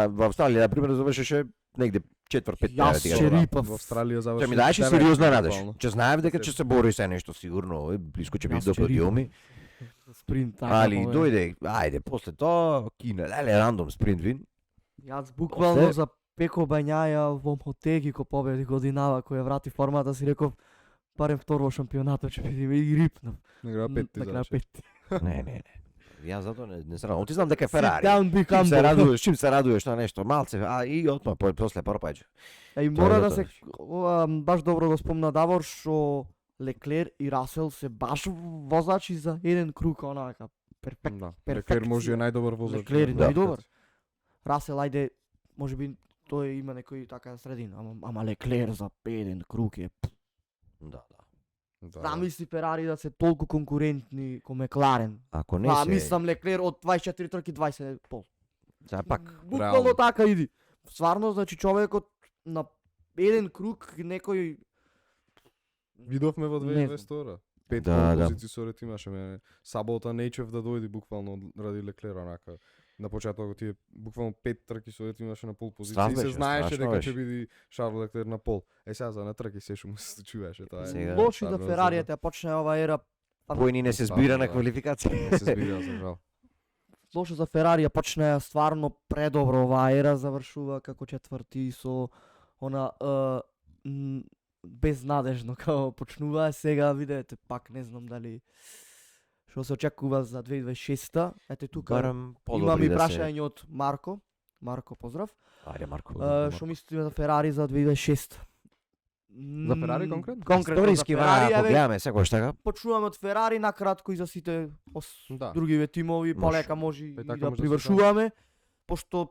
во Австралија, на пример завршеше негде четврт, пет. Јас черипав. Во Австралија заврши. Ќе ми даеше 9 сериозна надеж. буквално. Ќе знаев дека ќе се бори се нешто сигурно, овој блиско ќе биде Јас до черипав. подиуми, спринт така. али победа. дојде, ајде, после тоа Кина, леле рандом спринт вин. Јас буквално После- за Пеко Бањаја во Мотеги кој победи годинава, кој ја врати формата, си реков барем втор во шампионатот ќе бидеме и рипнав. На крај петти На крај заврши. петти. Не. Јас затоа не се радувам. Ти знам дека е Sit Ферари. down, be Чим се радуваш на нешто малце, а и отма после пропаѓа. И Тоа е мора да затоа. се баш добро го спомна Давор што Леклер и Расел се баш возачи за еден круг, онака перфект. Да. перфекција. Леклер може и најдобар возач. Леклер е Да. најдобар. Расел ајде можеби тој има некој така на средина, ама Леклер за еден круг е. Да. Да. Замисли Ферари да се толку конкурентни ко Мекларен. Ако не Па се, мислам Леклер од 24 трки 20 пол. сега пак Буквално реално. така иди. Стварно, значи човекот на еден круг некој Видовме во Не 2022. 5 Да, да. позиции со ред имаше мене. Сабота Нечев да дојде буквално ради Леклер онака. На почетокот тие буквално 5 трки со ред имаше на пол позиција Страв и се беше, знаеше страшно дека беше. ќе биде Шарл Леклер на пол. Сега за на трки се што му се случуваше тоа. Сега, лоши да стварно, Фераријата почне ова ера. појни не се Ставно, збира на да. квалификација. Не се збира за жал. Лошо за Ферарија почне стварно предобро оваа ера, завршува како четврти со она безнадежно како почнува, сега видете пак не знам дали што се очекува за 2026-та. Ете тука Барам имам подобри и да се. прашање од Марко. Марко, поздрав. Ајде Марко. Што мислите за Ферари за 2026? За Ферари конкретно? Конкретно за Историски Ферари, ако еве, гледаме секогаш така. почнуваме од Ферари, накратко и за сите Да. другиве тимови, Може. полека може и Па и така да може да се привршуваме, пошто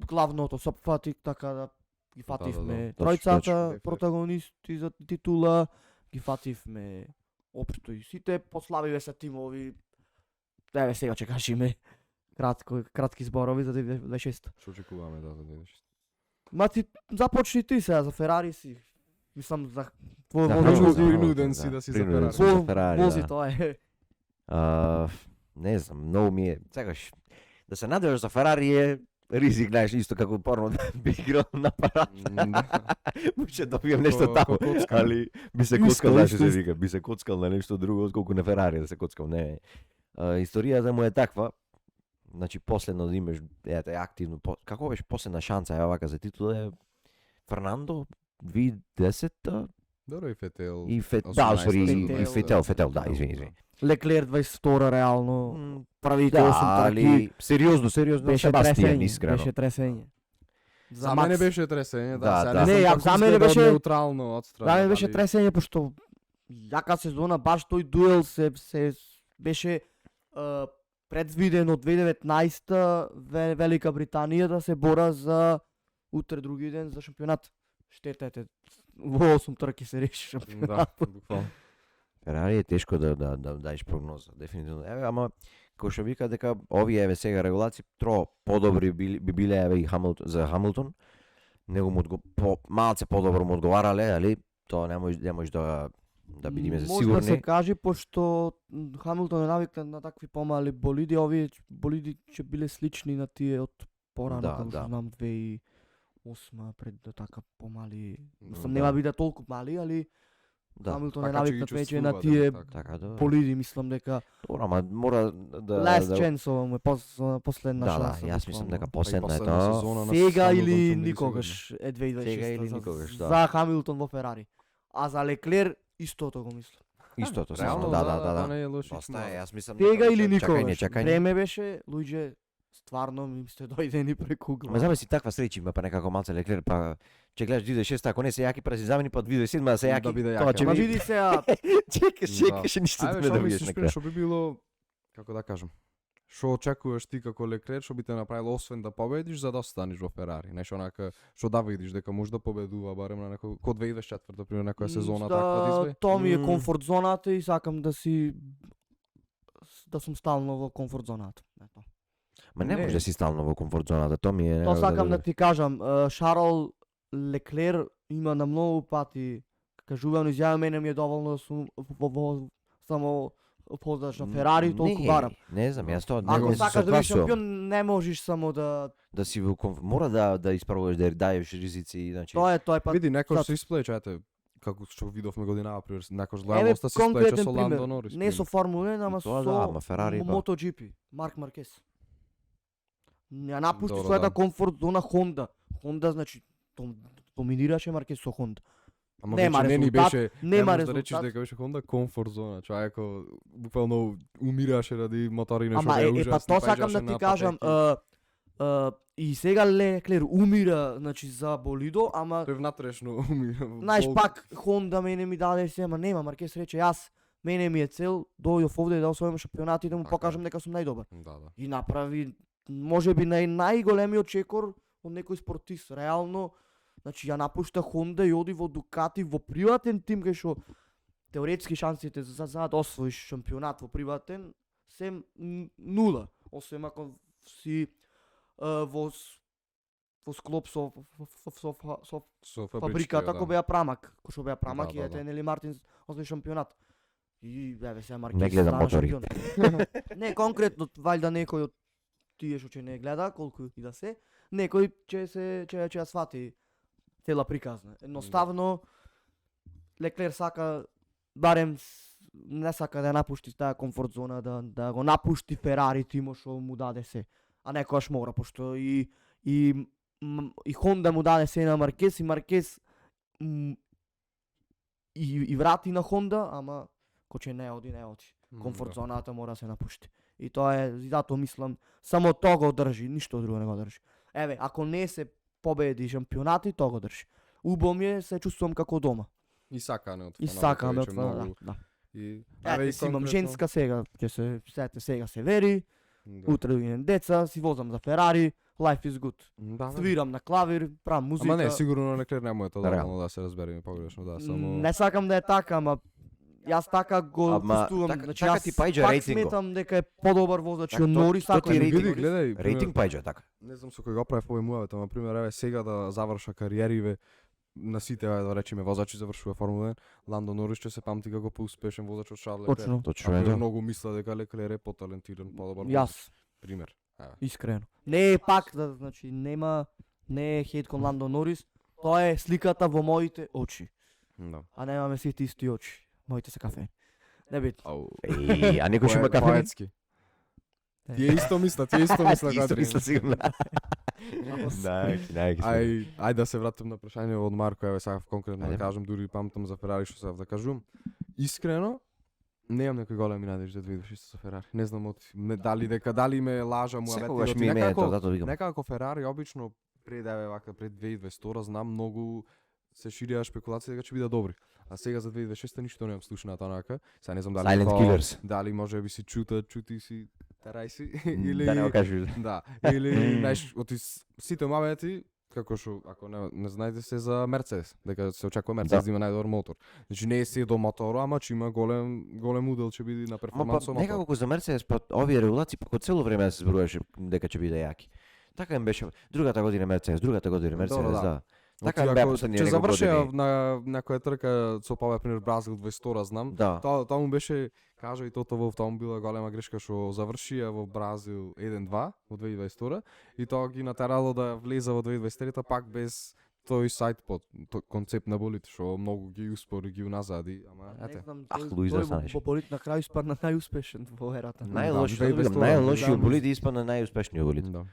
главното се фати така да ги фативме Точно, тројцата точно. протагонисти за титула, ги фативме општо и сите послабиве се тимови. Еве сега ќе кажеме кратки зборови за 2026. Што очекуваме да за 2026? Ма ти започни ти сега за Ферари си. Мислам за твој За возач Хамилтон, принуден си да си за принуден Ферари. сум за Ферари, вози да. тоа е. Не знам, многу ми е, секогаш да се надеваш за Ферари е ризик, знаеш, исто како порно да би играл на парад. Може да добијам нешто Како таму, коцка. али би се Исто, коцкал, знаеш, исто, се исто. вика, би се коцкал на нешто друго отколку на Ферари да се коцкал, не. Историјата му е таква. Значи последно да имаш ете активно како беше последна шанса е вака за титула е Фернандо 2010-та Добро и Фетел. и да, 18-та, сори, и Фетел. Фетел, да, извини. Леклер 22 реално. Правите Да, 8 трки. али сериозно Беше Себастијан тресење, искрено. беше тресење. За мене беше тресење, Да, да. Сега да. не Не, знам ја- како за мене изгледа од беше- неутрално одстрана. Да, ми беше дали- тресење пошто јака сезона баш тој дуел се беше предвиден од 2019-та Велика Британија да се бора за утре други ден за шампионат. Штета е во 8 трки се реши Да, шампионат. буквално. Ферари е тешко да даеш прогноза, дефинитивно. Еве, ама кој што вика дека овие еве сега регулации подобри би биле еве и Хамилтон за Хамилтон. Него му малце подобро му одговарале, али тоа не можеш да бидиме за Може да се сигурни. каже пошто Хамилтон е навикнат на такви помали болиди, овие болиди ќе биле слични на тие од порано, Да, како да. што знам 2008 пред да така помали. Мислам Да. нема биде толку мали, али Да. Хамилтон е Така ќе ги навикнат веќе чувствува, на да, тие така. Така да. болиди, мислам дека Добро, ама мора да last да, chance ова му е последна Да, да, шанса. јас мислам дека Па и последна е последна тоа. сезона на сега Хамилтон или сум били никогаш е 2026 Сега или за- никогаш, да. за Хамилтон во Ферари. А за Леклер истото го мислам. Истото само, Реално, да. не е лош. Доста е, јас мислам Сега или чекање, никогаш. чекање. Време беше, луѓе, стварно ми сте дојдени преку Ма глава. замисли таква среќа има па некако малце Леклер, па ќе гледаш 2006 ако не се јаки, па се замени па 2007 да се јаки. Да биде Тоа јаки, ќе Ма биде. види сега, Чекаш ништо Ајде, да што не видиш мислиш, на Пире, крај. што би било, како да кажам, што очекуваш ти како Леклер, што би те направило освен да победиш, за да останеш во Ферари? Нешто онака, што да видиш дека може да победува барем на некој ко 2024 пример некоја сезона таква да излезе? тоа ми е М. комфорт зоната и сакам да сум стално во комфорт зоната. Ето. Ма не Не. може да си стално во комфорт зоната, тоа ми е. Тоа сакам да ти кажам, Шарл Леклер има на многу пати кажувано изјава, мене ми е доволно да сум само поздач на Ферари, толку барам. Не знам, јас тоа Ако не се сакаш да бидеш согласувам. шампион, не можеш само да Да си во мора да испробуваш да даеш ризици, значи. тоа е па. Види, некој sad- се исплече, ете, како што видовме годинава, пример, некој Еве гледалоста се исплече конкретен со Ландо пример. Норис. Не со Формула 1, ама Тоа со да, ама Ферари, па. MotoGP, Марк Маркес. Ја напусти Добро, својата да. комфорт зона Honda. Honda значи доминираше Маркес со Honda. Ама Нема веќе не ни резултат, беше, нема можеш да речеш резултат. дека беше Honda комфорт зона, човеко буквално умираше ради мотори нешто Ама бе па ужасно, тоа сакам да паѓаше ти на кажам, патеки. и сега Леклер умира, значи за болидо, ама Тој внатрешно умира. знаеш Бол- пак Honda мене ми даде се, ама нема, Маркес рече јас мене ми е цел дојдов овде да освојам шампионат и да му Така е. покажам дека сум најдобар. Да, да. И направи можеби најголемиот чекор од некој спортист. Реално, значи ја напушта Honda и оди во Ducati во приватен тим кај што теоретски шансите за да освоиш шампионат во приватен се нула, освен ако си во склоп со Со фабриката да. кој беа Прамак, кој што беа Прамак Да, и да, ете да. нели Мартин освои шампионат. И бе се Маркес. Не гледам стана мотори. шампион. Не конкретно, валјда некој од тие што ќе не гледа, колку и да се, некој ќе ја свати цела приказна. Едноставно Леклер сака барем не сака да ја напушти таа комфорт зона, да го напушти Ферари тимо што му даде се. А некојаш мора, пошто и Honda му даде се на Маркес и Маркес и врати на Honda, ама кој не оди. Комфорт зоната мора да се напушти. И тоа е, затоа мислам, само тоа го држи, ништо друго не го држи. Еве, ако не се победи шампионати, тоа го држи. Убаво ми е, се чувствувам како дома. И сакане од И фановите сакаме веќе од фановите, многу. да. И Ете си имам женска сега, ќе се сете сега се вери, Да. утре дојден деца, си возам за Ферари, life is good. Да, бе. Свирам на клавир, правам музика. Ама не, сигурно Леклер нема е тоа Реално. да се разбереме погрешно, да, само Не сакам да е така, ама јас така го Ама, чувствувам, така- значи така јас ти паѓа пак рейтинго. сметам дека е подобар возач Така, од то- Норис, то ако ти е рейтинг. Види, гледај, Рейтинг паѓа така. не знам со кој го прави овој муавет, ама пример еве сега да заврша кариериве на сите еве, да речеме возачи завршува Формула 1, Ландо Норис ќе се памти како поуспешен возач од Шарл Леклер. Точно, Точно Ако е тоа. многу мисла дека Леклер е поталентиран, подобар возач. јас, Пример. Еве. искрено. Не е пак, да, значи, не е хейт кон Ландо Норис, тоа е сликата во моите очи. Да. А немаме сите исти очи. Моите се кафени. Не бит. Ау. Еј, а некој ќе има кафе? Поетски. Тие исто мислат Исто Катрин. мисла сигурно. Ај да се вратам на прашање од Марко, еве сакав конкретно да Ајде. кажам, дури памтам за Ферари што сакав да кажувам. Искрено, немам некои големи надежди да видиш со Ферари. Не знам дали ме лажа му Секогаш ми е тоа, затоа викам. Некако Ферари обично пред пред 2022 знам многу се ширија спекулации дека ќе бидат добри. А сега за 2026 ништо немам слушнато онака. Сега не знам дали Silent тоа- Killers. дали може би си чути си тарај си или Да не го кажеш. да, или знаеш, оти сите мавети како што ако не знаете се за Мерцедес, дека се очекува Мерцедес да има најдобар мотор. Значи не е се до моторот, ама ќе има голем удел ќе биде на Ма перформанс па, мотор. некако кој за Мерцедес, па овие регулации па цело време се зборуваше дека ќе биде јаки. Така им беше другата година Мерцедес, Мерцедес, Добро, да. да. Така Така им беа последните ќе неколку завршеа години. на некоја трка со Павел пример Бразил 22 знам. Да. Тоа му беше кажа и тото во автомобила голема грешка што завршија во Бразил 1-2 во 2022 и тоа ги натерало да влеза во 2023 пак без тој сайт под концепт на болид што многу ги успори ги уназади, ама Не ете. знам, Ах, тој- Луиз тој Ласанеш. во болид на крај испадна најуспешен во ерата. Најлоши, Да, 2022, најлошиот да. болид испадна најуспешниот болид. Да.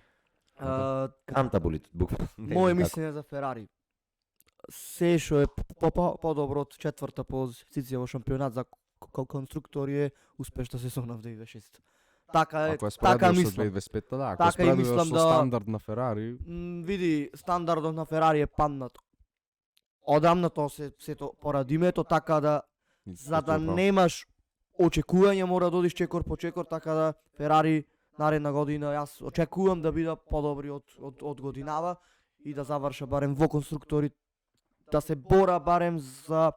Канта болид, буквално. Не Моје знам како. мислење за Ферари. Се што е подобро од четврта позиција во шампионат за конструктори е успешна сезона во 2026. Така е, Ако е така споредуваш со мислам. 2025 да, ако Така и споредуваш мислам со да- стандард на Ферари, Види, стандардот на Ферари е паднат. Одамна тоа сето поради името, така да за да немаш очекување мора да одиш чекор по чекор, така да Ферари наредна година јас очекувам да бидат подобри од годинава и да заврша барем во конструктори, да се бора барем за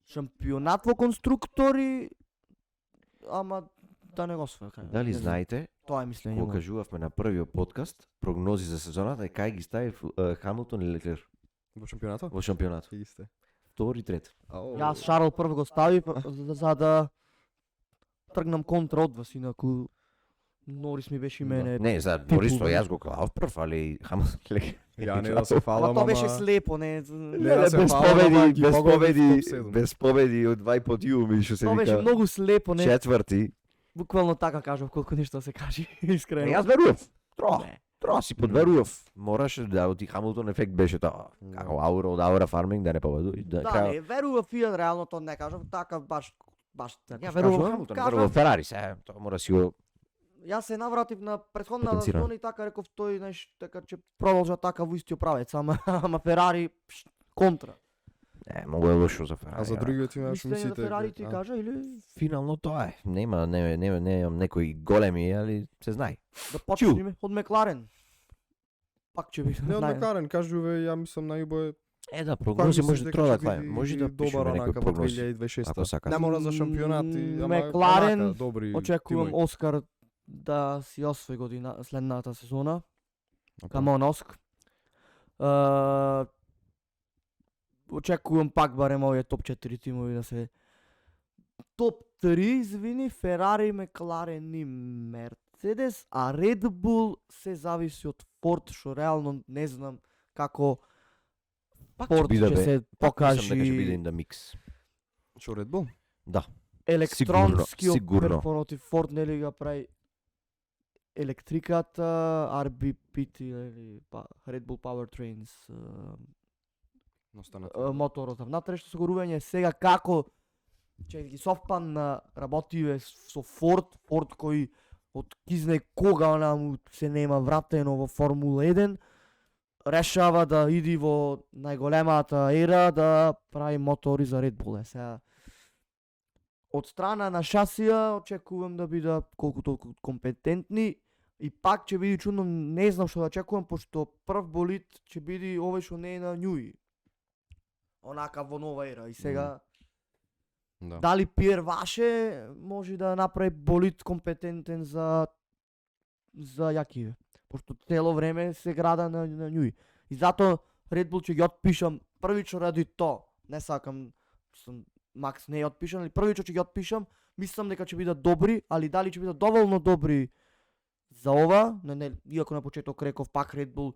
шампионат во конструктори, ама да не го освоја. Дали Не знам. знаете, Тоа е мислење. кога моје. кажувавме на првиот подкаст, прогнози за сезоната, и кај ги стави Хамилтон и Леклер во шампионатот? во шампионатот? Исте. Втори, трет. Јас Шарл прв го ставив за да тргнам контра од вас, инаку Норис ми беше и мене. Не, за типу, Норис тоа бе. јас го клав прв, али Хамилтон и Леклер. Ја не да се Ама фалам, тоа беше ама слепо, не. да се фалам, ама ги погодив топ седум. без победи од 2 подиуми, што се Тоа беше вика. многу слепо, не. Четврти. Буквално така кажав колку нешто се кажи, искрено. Јас верувам. Не. Треба си подверував. Мораше да оти Хамилтон ефект беше тоа. Како аура од аура фарминг да не победу и да Да, не, верував Фиат, реално тоа не кажав, така баш така Ја што верував кажувам, Хамилтон, кажав, верував Ферари, се, тоа мора си го Јас се навратив на претходната Потенцирано. сезона и така реков тој, знаеш, така ќе продолжа така во истиот правец, ама Ферари контра. Не, многу е лошо за Ферари. А за другиот имаш Мислење за мислите? Ферари ти кажа или Финално тоа е. Немам некои големи, али се знае. да почнеме од Мекларен. Пак ќе би Не од Макарен, кажуве, ја мислам најубаво Да, прогнози може дека да треба да ќе клајме. биде Може да добар пишеме некои онака во прогнози. 2026. ако сакате. Не мора за шампионати, ама Мекларен, онака добри очекувам тимови. Оскар да си освои година следната сезона. Опа. Камон Оск. Очекувам пак барем овие топ 4 тимови да се топ 3, извини, Ферари, Мекларен и Мерцедес, а Ред Бул се зависи од Форд, што реално не знам како Пак Форд биде, ќе бе. се Пак мислам дека ќе биде покажи in the mix. Што Red Bull? Да. електронски сигурно. против Форд, нели га прави електриката, RBPT или Red Bull Powertrains, моторот внатрешно согорување, сега како ќе ги совпадна работиве со Форд кој од кизне кога она му се нема вратено во Формула 1, решава да иди во најголемата ера да прави мотори за Red Bull. Сега од страна на шасија очекувам да бидат колку толку компетентни и пак ќе биде чудно, не знам што да очекувам, пошто прв болид ќе биде овој што не е на Њуи. Онака во нова ера и сега Да. дали Пиер Ваше може да направи болид компетентен за јакиве, пошто цело време се града на Њуи. И затоа Red Bull ќе ги отпишам првично ради тоа. Не сакам Макс не е отпишан, али првично ќе ги отпишам. Мислам дека ќе бидат добри, али дали ќе бидат доволно добри за ова, иако на почеток реков пак Red Bull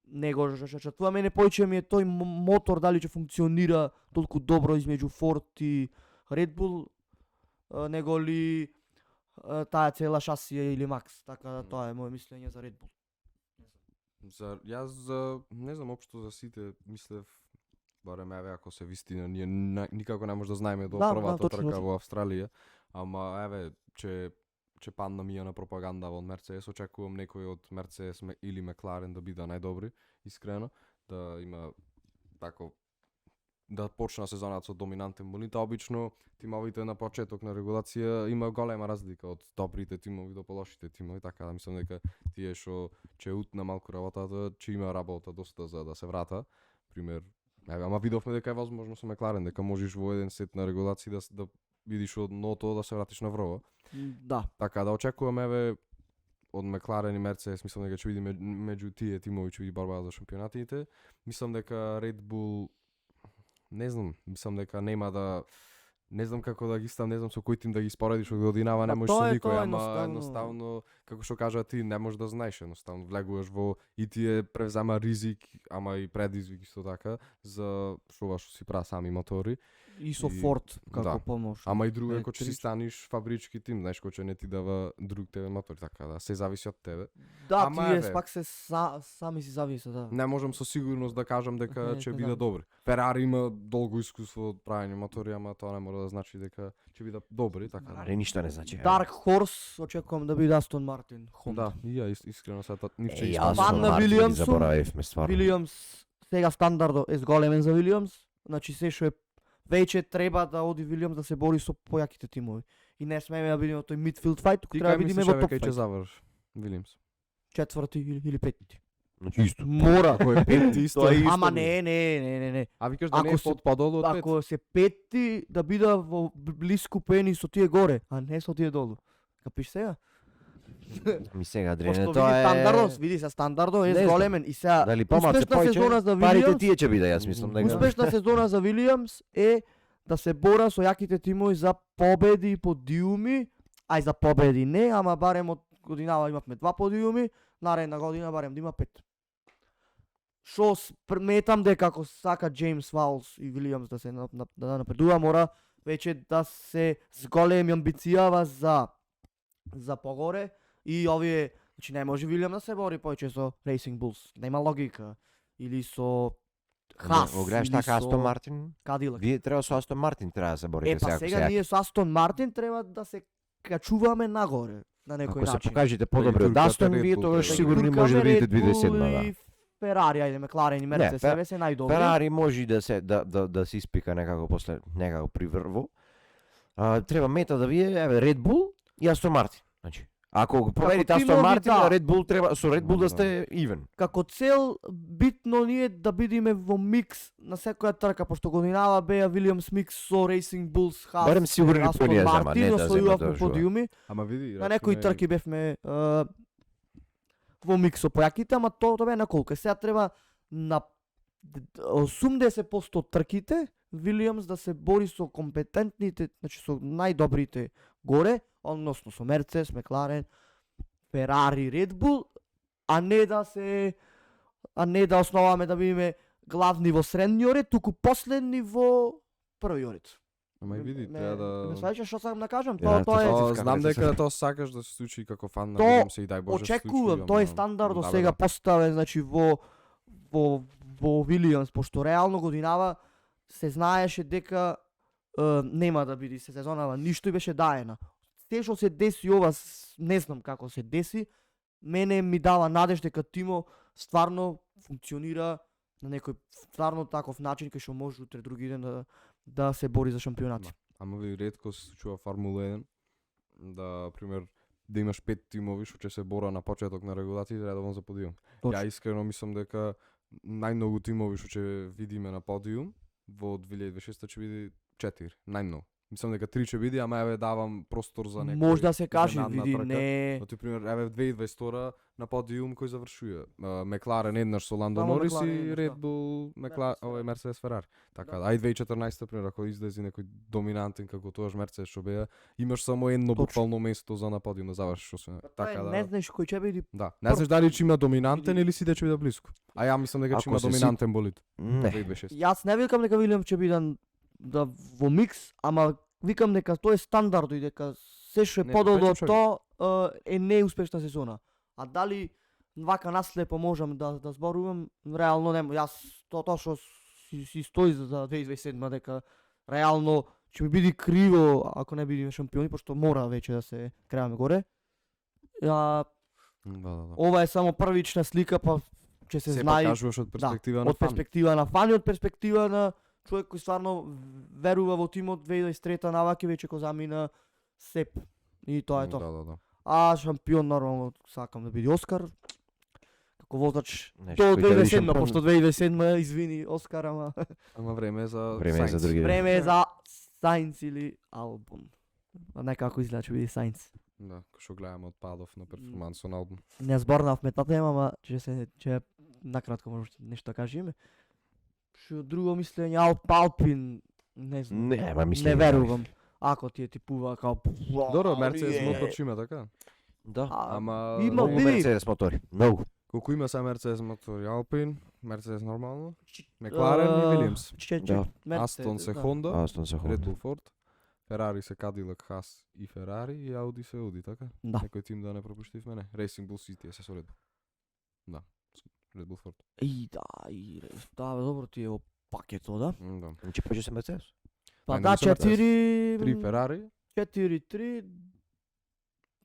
не го жачатува, мене поиќе ми е тој мотор дали ќе функционира толку добро измеѓу Ford и Red Bull, него ли таа цела шасија или Макс, така да тоа е мое мислење за Red Bull. Јас не знам општо за сите, мислев барем еве ако се вистина, ние никако не може да знаеме до првата точно, трка точно. во Австралија, ама еве че падна мија на пропаганда од Мерцедес, очекувам некој од Мерцедес или Мекларен да биде најдобри, искрено, да има тако да почна сезоната со доминантен болид, обично тимовите на почеток на регулација има голема разлика од добрите тимови до полошите тимови, така да мислам дека тие што ќе утна малку работата, ќе има работа доста за да се врата. Пример, еве, ама видовме дека е возможно со Мекларен, дека можеш во еден сет на регулации да видиш од ното да се вратиш на врво. Да. Така да очекувам еве од Мекларен и Мерцедес, мислам дека ќе биде меѓу тие тимови ќе биде борба за шампионатите. Мислам дека Red Bull не знам, мислам дека нема да не знам како да ги ставам, не знам со кој тим да ги споредиш од годинава, не Па можеш тоа со е, никој, тоа е ама едноставно. едноставно како што кажа ти, не можеш да знаеш, едноставно влегуваш во и тие превзема ризик, ама и предизвик исто така за што си прават сами мотори. И со И- Форд како да. помош. Ама и друго ако ќе си Електрич- станеш фабрички тим, знаеш кој ќе не ти дава друг тебе мотор, така да се зависи од тебе. Да, Ама тие еве. пак се сами си зависе, да. Не можам со сигурност да кажам дека Не, ќе не биде знам. добри. Ферари има долго искуство од правење мотори, ама тоа не мора да значи дека ќе биде добри, така да. Аре ништо не значи. Dark Horse очекувам да биде Астон Мартин, Honda. Да, и ја искрено сад ништо Е, исто. јас Пан на Мартин ги Вилијамсу, заборавивме стварно. Вилијамс сега стандардо е зголемен за Вилијамс, значи се што е веќе треба да оди Вилијамс да се бори со појаките тимови. И не смееме да бидеме во тој midfield fight, туку Ти треба да кај бидеме мислиш во еве топ кај ќе fight. заврши Вилијамс? Четврти или петти. Значи исто. Мора. Ако е пети исто. Тоа е исто. Ама не. А викаш да не е Ако се- подолу од пет? Ако се петти да бида во блиску пени со тие горе, а не со тие долу. Капиш сега? Ми сега Адриане, Пошто тоа види е стандардо, види се стандардо е Не знам. зголемен и сега Дали помалку успешна сезона за парите Вилијамс, тие ќе биде, јас мислам дека. успешна сезона за Вилијамс е да се бора со јаките тимови за победи и подиуми, ај за победи не, ама барем од годинава имавме 2 подиуми, наредна година барем да има 5. Шо сметам дека ако сака Джеймс Ваулс и Вилијамс да се да напредува, мора веќе да се зголеми амбицијава за погоре и овие Значи не може Вилијам да се бори повеќе со Racing Bulls. Нема логика. Или со Хас, Го гледаш или така Астон со Мартин? Кадилак. Вие треба со Астон Мартин треба да се борите Па сега ние со Астон Мартин треба да се качуваме нагоре на некој Ако се начин. покажете подобри од турката Астон, Red вие Bull тогаш треба. сигурно Туркаме може да видите Red Bull 2007 да. и Ферари, ајде Макларен и Мерцедес, себе се најдобри. Ферари може и да се да се испика некако после некако приврво. Треба мета да вие еве Red Bull и Астон Мартин. Значи, ако го победите Астон тимови, Мартин, да. Red Bull треба со Red Bull да сте even. Како цел битно ние да бидеме во микс на секоја трка, пошто годинава беа Вилијамс микс со Racing Bulls, Haas, Барем сигурни Астон понија зема, Мартин, не да земе освојувавме тоа што е. подиуми. Ама види, На некои трки бевме во микс со појаките, ама тоа бе на колку. Сега треба на 80% од трките Вилијамс да се бори со компетентните, значи со најдобрите горе, односно со Мерцедес, Макларен, Ферари, Ред Бул, а не да основаваме да бидеме главни во средниот ред, туку последни во првиот ред. Ама и види, Ме треба да... сваќаш што сакам да кажам? Да, Тоа е тоа Знам Како дека се- тоа сакаш да се случи како фан на То Вилијамс и дај Боже се случи, очекувам, ама- тој е стандард до Да, сега да. поставен, значи во Вилијамс, пошто реално годинава се знаеше дека нема да биде сезонава ништо и беше даена. Се што се деси ова, не знам како се деси, мене ми дава надеж дека тимо стварно функционира на некој стварно таков начин кај што може утре други ден да се бори за шампионати. Ама ви ретко се случува Формула 1 да, пример, да имаш 5 тимови што ќе се бора на почеток на регулациите редовно за подиум. Точно. Ја искрено мислам дека најмногу тимови што ќе видиме на подиум во 2026 ќе биде 4, најмногу. Мислам дека 3 ќе биде, ама еве давам простор за некој. Може да се каже, изненадна види, трка. не... Оти пример, еве 2022 на подиум кој завршува. Макларен еднаш со Ландо Само Норис Макларен и еднаш, Ред да. Бул, Мерцедес, овој Мерцедес Ферари. Така, Да. ај 2014 пример ако излезе некој доминантен како тоаш Мерцедес што беа, имаш само едно Точно. буквално место за на подиум да завршиш освен. Така не знаеш кој ќе биде. Да, не знаеш дали ќе има доминантен или си да ќе биде блиску. А ја мислам дека ќе Ако има се си- доминантен болид. Не. 2026. Јас не викам дека Вилијам ќе биде да во микс, ама викам дека тоа е стандард и дека се што е Не, подолу од пречи тоа е неуспешна сезона. А дали вака наслепо можам да зборувам, реално нема. Јас тоа што си стои за 2027 дека реално ќе ми биде криво ако не бидеме шампиони, пошто мора веќе да се креваме горе. Да. Ова е само првична слика, па ќе се Се знае кажуваш од перспектива на од фан. перспектива на фан и од перспектива на човек кој стварно верува во тимот 2023 наваки веќе го замина сеп. И тоа е тоа. Да. А шампион нормално сакам да биде Оскар. Како возач Нешто до кој ќе биде 2027, шампион. пошто 2027 извини Оскар, ама Ама време е за Време е за Sainz. други. време е за Сайнц или Албон. А некако изгледа ќе биде Сайнц. Да, кој што гледаме од падов на перформансо на албум. Не зборнавме таа тема, ама ќе накратко може нешто да кажеме. Што друго мислење Алпин, не знам. Не, ама мислење не немаш. верувам. Ако ти типува као Добро, Мерцедес мотор ќе има така. Да. Ама има Многу види. Мерцедес мотори. Многу. колку има са Мерцедес мотори, Алпин, Мерцедес нормално, Макларен и Вилијамс. Да. Астон се Хонда, Астон се Ред Хонда. Бул Форд, Ферари се Кадилак, Хас и Ферари и Ауди се Ауди, така? Да. Некој тим да не пропуштив мене. Racing Bull City се со Ред Бул. Да. Ред Бул Форд. Да, добро ти е во пакетот, да? Да. Значи паѓа се Мерцедес. Па Ајде, да, не се Мерцедес. 4 3 Ферари, 4-3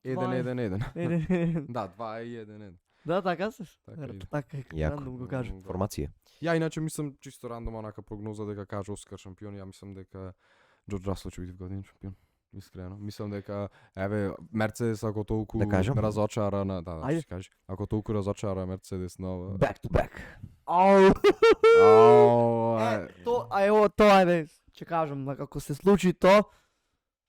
1-1-1. Да, 2 и 1-1. Да, така се. Така иде. Така Јако. рандом го кажам. Формација. Ја иначе мислам чисто рандом онака прогноза дека каже Оскар шампион, ја мислам дека Џорџ Расло ќе биде годин шампион. Искрено. Мислам дека еве Мерцедес ако толку Да кажам? разочара на Ајде. ќе кажи. Ако толку разочара Мерцедес на ова. Back to back. Ау. Ау, Ево тоа е, ќе кажам, ако се случи то,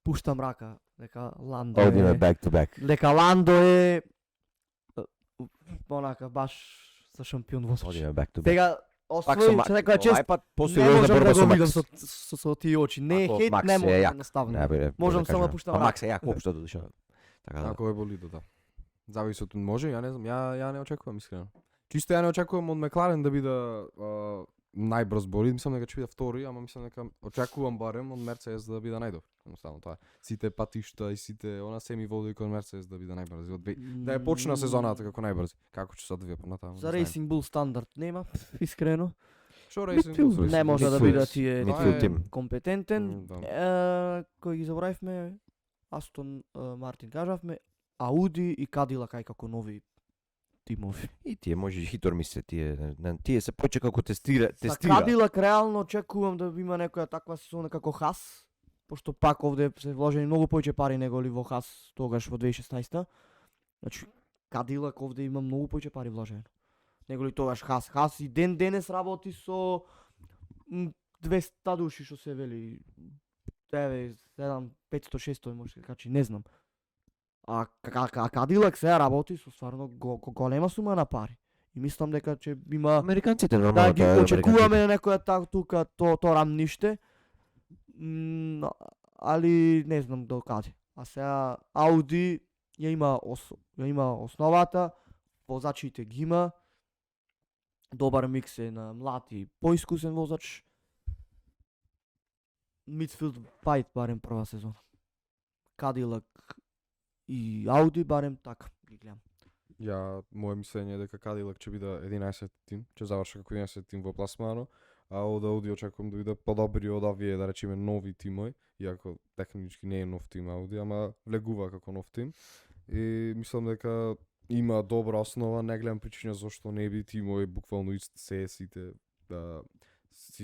пуштам рака дека Ландо Одиме е back to back. дека Ландо е онака баш за шампион возач. Одиме back to back. Сега Пак со освои Макс. некоја чест Овај пат не посериозна можам борба да со го видам Макс. со тие очи. Не е Ако хейт, Макс не е можам јак. едноставно. Не, бе, Можам да само да кажам. пуштам Па рак. Макс е јак воопшто да душа. Така да. Ако е болидо, да. Зависи од може, ја не знам, ја не очекувам искрено. Чисто ја не очекувам од Макларен да биде најбрз болид, мислам дека ќе биде втори, ама мислам дека очекувам барем од Мерцедес да биде најдобар. Едноставно тоа е. Сите патишта и сите она се ми води кон Мерцедес да биде најбрзи од да ја почна сезоната како најбрзи. Како ќе се одвие понатаму? За Racing Bull стандард нема, искрено. Шо Racing Bull? Не може да биде тие Midfield тим. компетентен. Кој ги заборавме, Астон Мартин кажавме, Ауди и Кадилак кај како нови тимови. И тие може хитор ми се тие се почека како тестира. За Кадилак реално очекувам да има некоја таква сезона како Хас, пошто пак овде се вложени многу повеќе пари неголи во Хас тогаш во 2016. Значи Кадилак овде има многу повеќе пари вложено. Неголи тогаш Хас. Хас и ден денес работи со 200 души што се вели 9, 7, 500, 600 може да кажи, не знам. А Кадилак сега работи со стварно голема сума на пари. И мислам дека ќе има Американците да нормално ги очекуваме на некоја тука то рамниште. Али не знам до каде. А сега Ауди ја има основата, возачите ги има. Добар микс е на млад и поискусен возач. Midfield fight барем прва сезона. Кадилак и Ауди барем така ги гледам. Моje мислење е дека Кадилак ќе биде 11 тим, ќе заврши како 11 тим во пласмано, а од Ауди очекувам да биде подобри од овие, да речеме, нови тимови, иако технички не е нов тим Ауди, ама влегува како нов тим. И мислам дека има добра основа, не гледам причина зашто не би тимови буквално се сите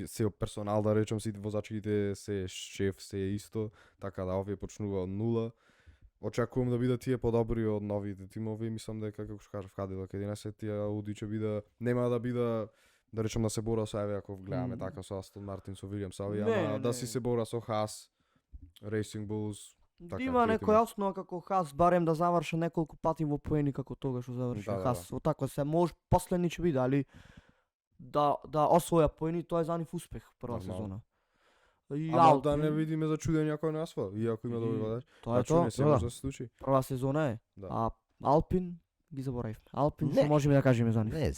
се персонал, да речем, сите возачите, се шеф, се исто, така да овие почнува од нула. Очекувам да бидат тие подобри од новите тимови, мислам дека како што кажав Кадилак 11 тие Ауди ќе биде, нема да биде да речем да се бора со еве ако гледаме така со Астон Мартин, со Вилјамс, ама да си се бора со Хас, Racing Bulls. Да има некоја основа како Хас, барем да заврши неколку пати во поени како тогаш што заврши Хас. Во така се може последни ќе биде, али да освоја поени, тоа е за нив успех прва сезона. Ама да не видиме за чудење кој насва, иако има добри водач. Тоа е тоа, не се може да се случи. Прва сезона е. А Алпин ги заборавив. Алпин Не. што можеме да кажеме за нив? Не.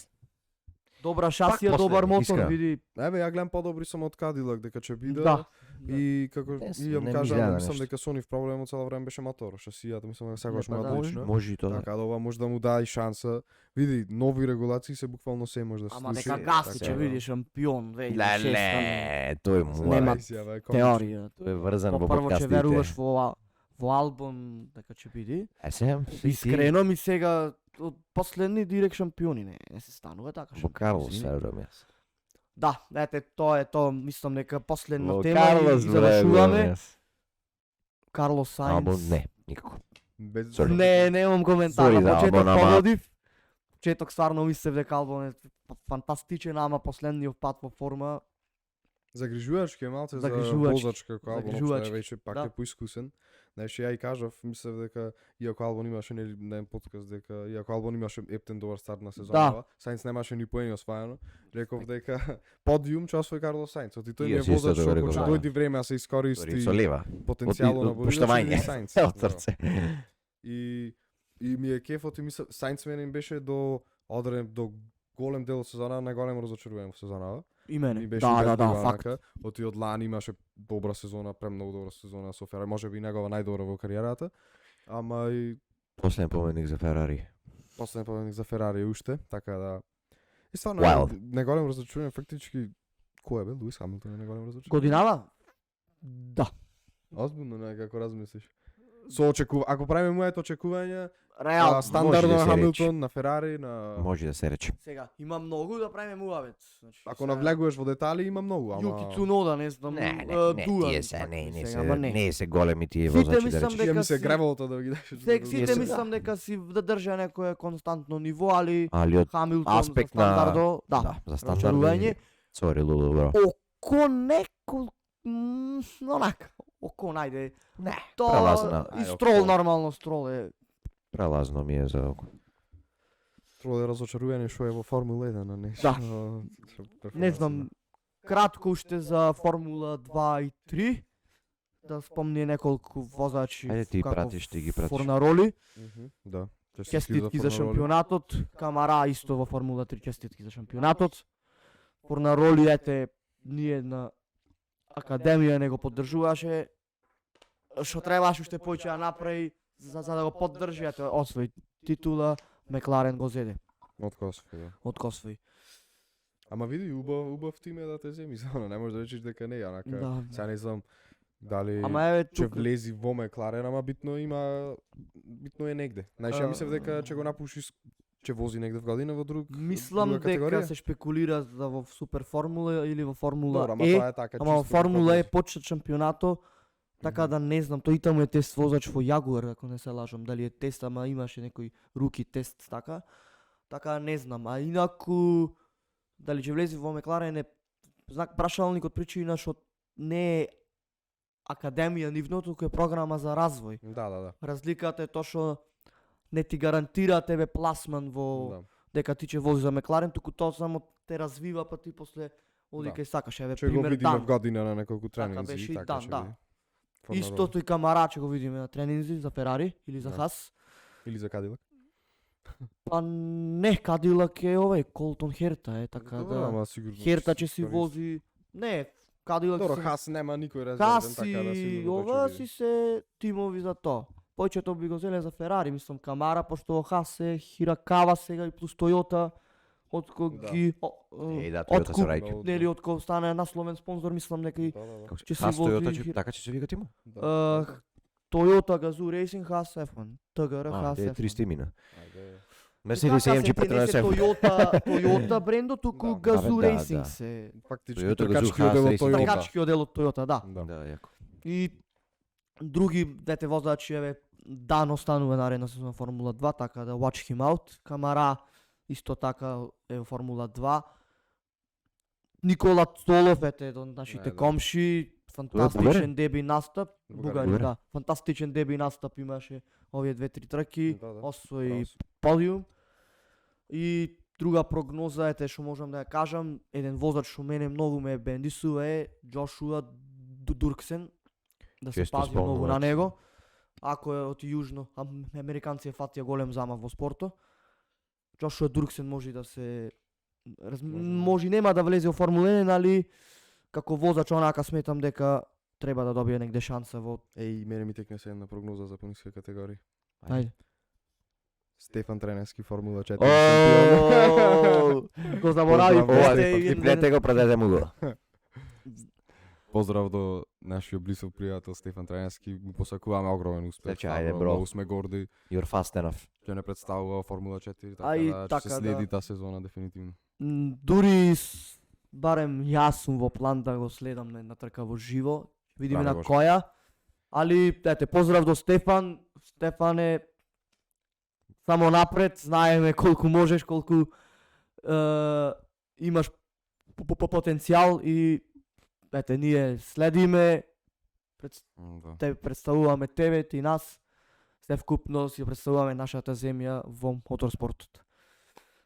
Добра шасија, Пак добар последни, мотор, искрено. види. Еве ја гледам подобри само од Кадилак дека ќе биде. Да. И како Не ја ми кажам, изгледа мислам нешто. дека со нив проблемот цело време беше моторот, шасијата, мислам дека секогаш Не, му па е да. одлична. Може и тоа. Така да ова може да му даде и шанса. Види, нови регулации се буквално се може да се Ама случи. дека Гаси Така ќе да. биде шампион 2006. Леле, тој Нема мора. Изјава е конечна. Теорија. Тој е врзан во Прво ќе подкастите. веруваш во албум дека ќе биде. Се, Искрено ми сега од последни директ шампиони не се станува така. Во Карлос Извини. верувам јас. Да, ете, тоа е тоа, мислам дека последна Во тема Карлос и завршуваме. верувам јас. Карлос Албо Сайнц. не, никако. Без Sorry. Немам коментар. Sorry На за почеток Албон, ама- погодив. Почеток стварно мислев дека Албон е фантастичен, ама последниот пат во форма. Загрижувачки е малце за Загрижувачки. возач како Албон, Загрижувачки, што веќе пак да. е поискусен. Знаеш, ја и кажав, мислев дека иако Албон имаше нели на еден подкаст дека иако Албон имаше ептен добар старт на сезонава, Сајнц немаше ни поени освајано, реков дека подиум ќе освои Карлос Сајнц. Оти тој И ми е јас исто возач тоа што реков, ќе да. дојде време да се Со искористи лива. потенцијалот на поштовање. Сајнц. Од срце. И ми е кефот и мислам Сајнц мене им беше до голем дел од сезона, најголемо разочарување во сезонава. И мене. Ми беше Да, убедливо, факт. онака. Оти од лани имаше добра сезона, премногу добра сезона со Ферари, можеби негова најдобра во кариерата. Ама и Последен поменик за Ферари. последен победник за Ферари уште, така да. И стварно Wild. неголемо разочарување фактички кој е бе Луис Хамилтон е неголемо разочарување. Годинава? Да. Озбилно некако размислиш. Ако правиме моето очекување, Реално. стандардно може да на се Хамилтон, на Ферари, на Може да се рече. Сега, има многу да правиме муавет. Значи, ако навлегуваш во детали има многу, ама Јуки Цунода, не знам, Не, Дуан, тие се, така не сега, ама не се големи тие Сите возачи да мислам речеш. дека ја ми се си- греволото да ги дадеш. Сите се- мислам дека си да држа некое константно ниво, али Али од Хамилтон аспект за на стандардо, да, за разочарување. стандард. Сори Лулу, бро. Око некол онака, око најде. Не, Тоа прелазна. и Строл нормално, Строл е. Прелазно ми е за око. Троле разочарување што е во Формула 1, а не. Да. што Не знам, кратко уште за Формула 2 и 3. Да спомни неколку возачи Ајде ти како пратиш, ти ги пратиш. Форнароли. Да. Честитки за шампионатот. Камара исто во Формула 3, честитки за шампионатот. Форнароли, ете, ние на академија не го поддржуваше, што требаше уште повеќе да направи за да го поддржи, ете, освои титула, Мекларен го зеде. Од Косово, да. Од Косови. Ама види, убав тим е да те земи, само не можеш да речеш дека не, анака. Да. Сега не знам дали Ама еве ќе тук влези во Мекларен, ама битно е негде. Знаеш, ја мислев дека ќе го напуши, ќе вози негде в година во мислам друга категорија. дека се шпекулира за во супер формула или во формула Добро, ама Е, тоа е така, ама во чисто формула Е прогноз. почна шампионато, така да не знам, тој и таму е тест возач во Јагуар, ако не се лажам, дали е тест, ама имаше некој руки тест така. Така не знам, а инаку дали ќе влезе во Мекларен е знак прашалник од причина што не е академија нивно, туку е програма за развој. Да. Разликата е тоа што не ти гарантира тебе пласман во Да. дека ти ќе вози за Мекларен, туку тоа само те развива, па ти после оди Да. кај сакаш. Еве Ќе го пример видиме Дан. в година на неколку Така тренинзи беше и и така Дан, ќе да. биде. Истото и Камара ќе го видиме на тренинзи за Ферари или за Да. Хас. Или за Кадилак. Па не, Кадилак е овој Колтон Херта е, така Добро, да. ама сигурно Херта ќе си користи. вози. Не, Кадилак Добро, се- Хас нема никој резервен, Хас така да и сигурно ова тој ќе си биде. се тимови за тоа. Повеќето би го зеле за Ферари, мислам Камара, пошто Хас е Хиракава сега и плюс Тојота, од кога Да. ги Да, Toyota се раѓа. Много нели од кога стане насловен спонзор, мислам дека и Да. ќе се Хас Toyota, вози ќе- така ќе се вика тимо? Toyota Gazoo Racing Хас F1, ТГР А, Хас те F1. 300 имена. Ајде. Mercedes AMG Така не се 513. Toyota брендот, туку Да, Gazoo да, Racing да. се Фактички Toyota тркачки Gazoo, одел од Haas Racing. Toyota. тркачки одел од Toyota, да. Да. Да, јако. И други дете возачи, еве, Дан останува наредна сезона Формула 2, така да watch him out. Камара исто така е во Формула 2. Никола Толов, ете, од нашите Да. комши, фантастичен деби настап. Бугари. Бугари, да. Фантастичен деби настап имаше овие 2-3 трки, Да, да. освои Браво. подиум. И друга прогноза ете што можам да ја кажам, еден возач што мене многу ме бендисува е Джошуа Дурксен. Да се Често пази многу на спомнуваат. него. Ако е од јужно, американци е фатија голем замав во спортот. Джошуа Дурксен може да се може нема да влезе во Формула 1, али како возач онака сметам дека треба да добие негде шанса во Еј, мене ми текне се една прогноза за пониска категорија. Ајде. Стефан Тренески Формула 4. О, го заборави Ова, И плете го предете му го. Поздрав до нашиот близок пријател Стефан Тренески. Му посакуваме огромен успех. Среќа, ајде, Ставно, бро. Многу сме горди. You're fast enough. Ќе не представува Формула 4, така А и да ќе така, се следи да. таа сезона дефинитивно. Дури барем јас сум во план да го следам на една трка во живо. Видиме Браво, на Гошко. која. Али ете поздрав до Стефан. Стефан е само напред, знаеме колку можеш, колку имаш потенцијал и ете ние следиме, Да. те представуваме тебе, ти нас, се вкупно си представуваме нашата земја во моторспортот.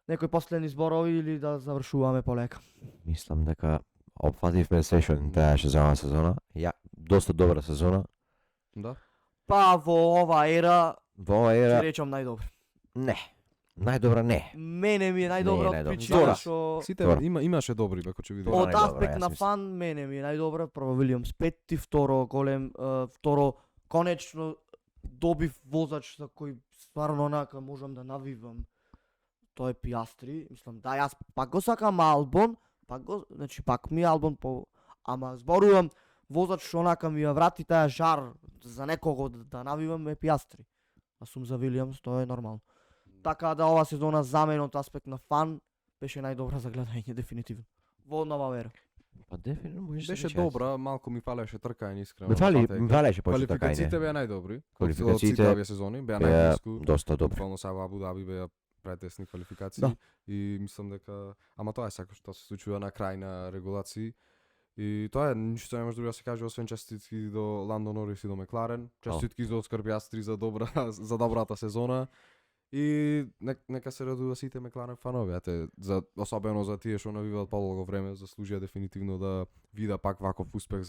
Некои последни зборови или да завршуваме полека? Мислам дека опфативме се што ни траеше за оваа сезона. Ја, доста добра сезона. Да. Па во ова ера, Во оваа ќе ера, речам најдобро. не. Најдобра не. Мене ми е најдобра Не е од најдобра. причина Добра. што Сите Добро. имаше добри, беко ќе видиме. Тоа од најдобра, аспект јас на мислам. фан мене ми е најдобра, прво Вилијамс пети, второ голем, второ конечно добив возач за кој стварно онака можам да навивам. Тоа е Пиастри, мислам да јас пак го сакам Албон, значи пак ми е Албон по ама зборувам возач што онака ми ја врати таа жар за некого да навивам е Пиастри. А сум за Вилијамс, тоа е нормално. Така да ова сезона за мен од аспект на фан беше најдобра за гледање дефинитивно. Во нова ера. Па дефинитивно може Беше добра, малку ми фалеше тркање искрено. Ме фали, патека. ми фалеше почеток Квалификациите ајде. беа најдобри. Квалификациите Од сите овие сезони беа Беа најблиску. доста добри. Буквално сега во Абу Даби беа претесни квалификации Да. и мислам дека ама тоа е сака што се случува на крај на регулации. И тоа е ништо не може друго да се каже освен честитки до Ландо Норис и до Мекларен. Честитки за Оскар Пиастри за за добрата сезона. И нека се радува сите Мекларен фанови, ете, особено за тие што навиваат подолго време, заслужија дефинитивно да вида пак ваков успех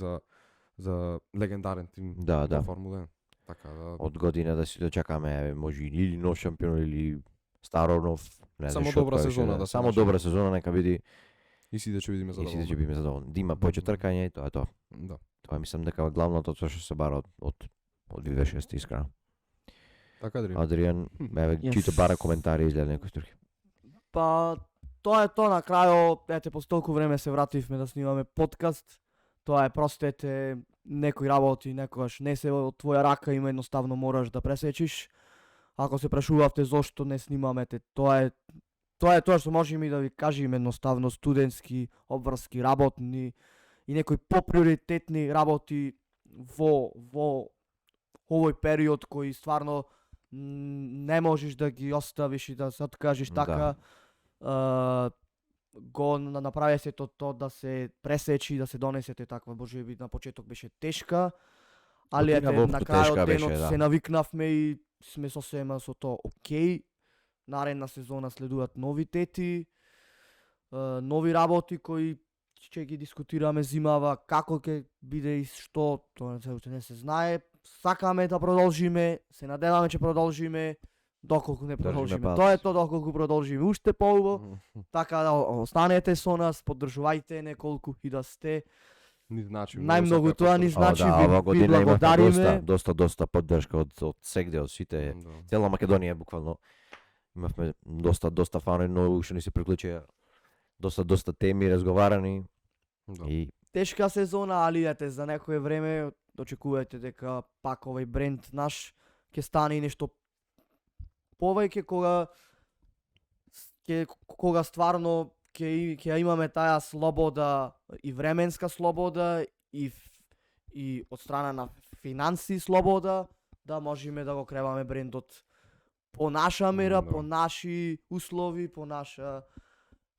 за легендарен тим Да, да. во Формула 1. Така да. Од година да си дочекаме, еве, може или нов шампион или старо нов, не знам Само што добра повеќе сезона да да се само начне. добра сезона нека биде И сите ќе бидеме И сите ќе задоволни. биме задоволни. Да има повеќе тркање и тоа е тоа. Да. Тоа мислам дека главното тоа што се бара од VV6 искрено. Така Адриан. Адриан, еве Yes. чито бара коментари изгледа некој други. Па, тоа е тоа на крајот, ете, по толку време се вративме да снимаме подкаст. Тоа е просто, ете, некои работи некогаш не се од твоја рака, има едноставно мораш да пресечиш. Ако се прашувавте зошто не снимаме, ете, тоа е тоа што можеме и да ви кажеме едноставно студентски, обврски, работни и некои поприоритетни работи во овој период кој стварно не можеш да ги оставиш и да се откажеш така. Го направи се тоа да се пресечи, да се донесете таква, можеби на почеток беше тешка, али ете Воопшто на тешка крајот беше, денот да. се навикнавме и сме сосема со тоа окей. Наредна сезона следуваат нови тети, нови работи кои ќе ги дискутираме зимава, како ќе биде и што, тоа не се знае. Сакаме да продолжиме, се надеваме ќе продолжиме, доколку не Држиме продолжиме. палци. Тоа е тоа, доколку продолжиме уште поубаво. Така да останете со нас, поддржувајте неколку и да сте. Ни значи Најмногу тоа ни значи, да, ви ова година имавме благодариме. доста поддршка од сегде, од сите. Цела Македонија буквално. Имавме доста фанови, но уште ни се приклучија доста теми разговарани Да. и Тешка сезона, али ете за некое време очекувајте дека пак овој бренд наш ќе стане и нешто повеќе кога стварно ќе имаме таа слобода и временска слобода и од страна на финанси слобода да можеме да го креваме брендот по наша мера, Да. по наши услови, по наша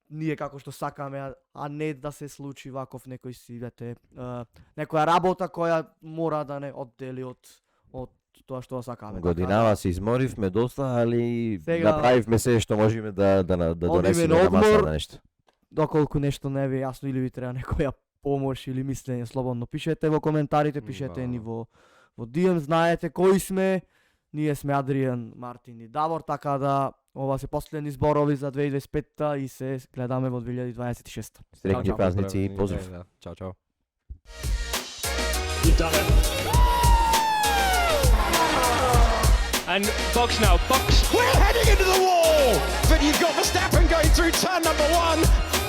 ние како што сакаме, а не да се случи ваков некој си, некоја работа која мора да не оддели од тоа што сакаме. годинава се изморивме доста, али Сега- направивме се што можеме да донесеме на на одмор. масата нешто. Доколку нешто не ви е јасно или ви треба некоја помош или мислење, слободно пишете во коментарите, пишете Да. ни во DM, знаете кои сме. Ние сме Адриан, Мартин и Давор, така да ова се последни зборови за 2025 и се гледаме во 2026. Среќни Чао, чао. празници и поздрав. Да. Чао, чао. You've done it. And box now, box. We're heading into the wall, but you've got Verstappen going through turn number 1.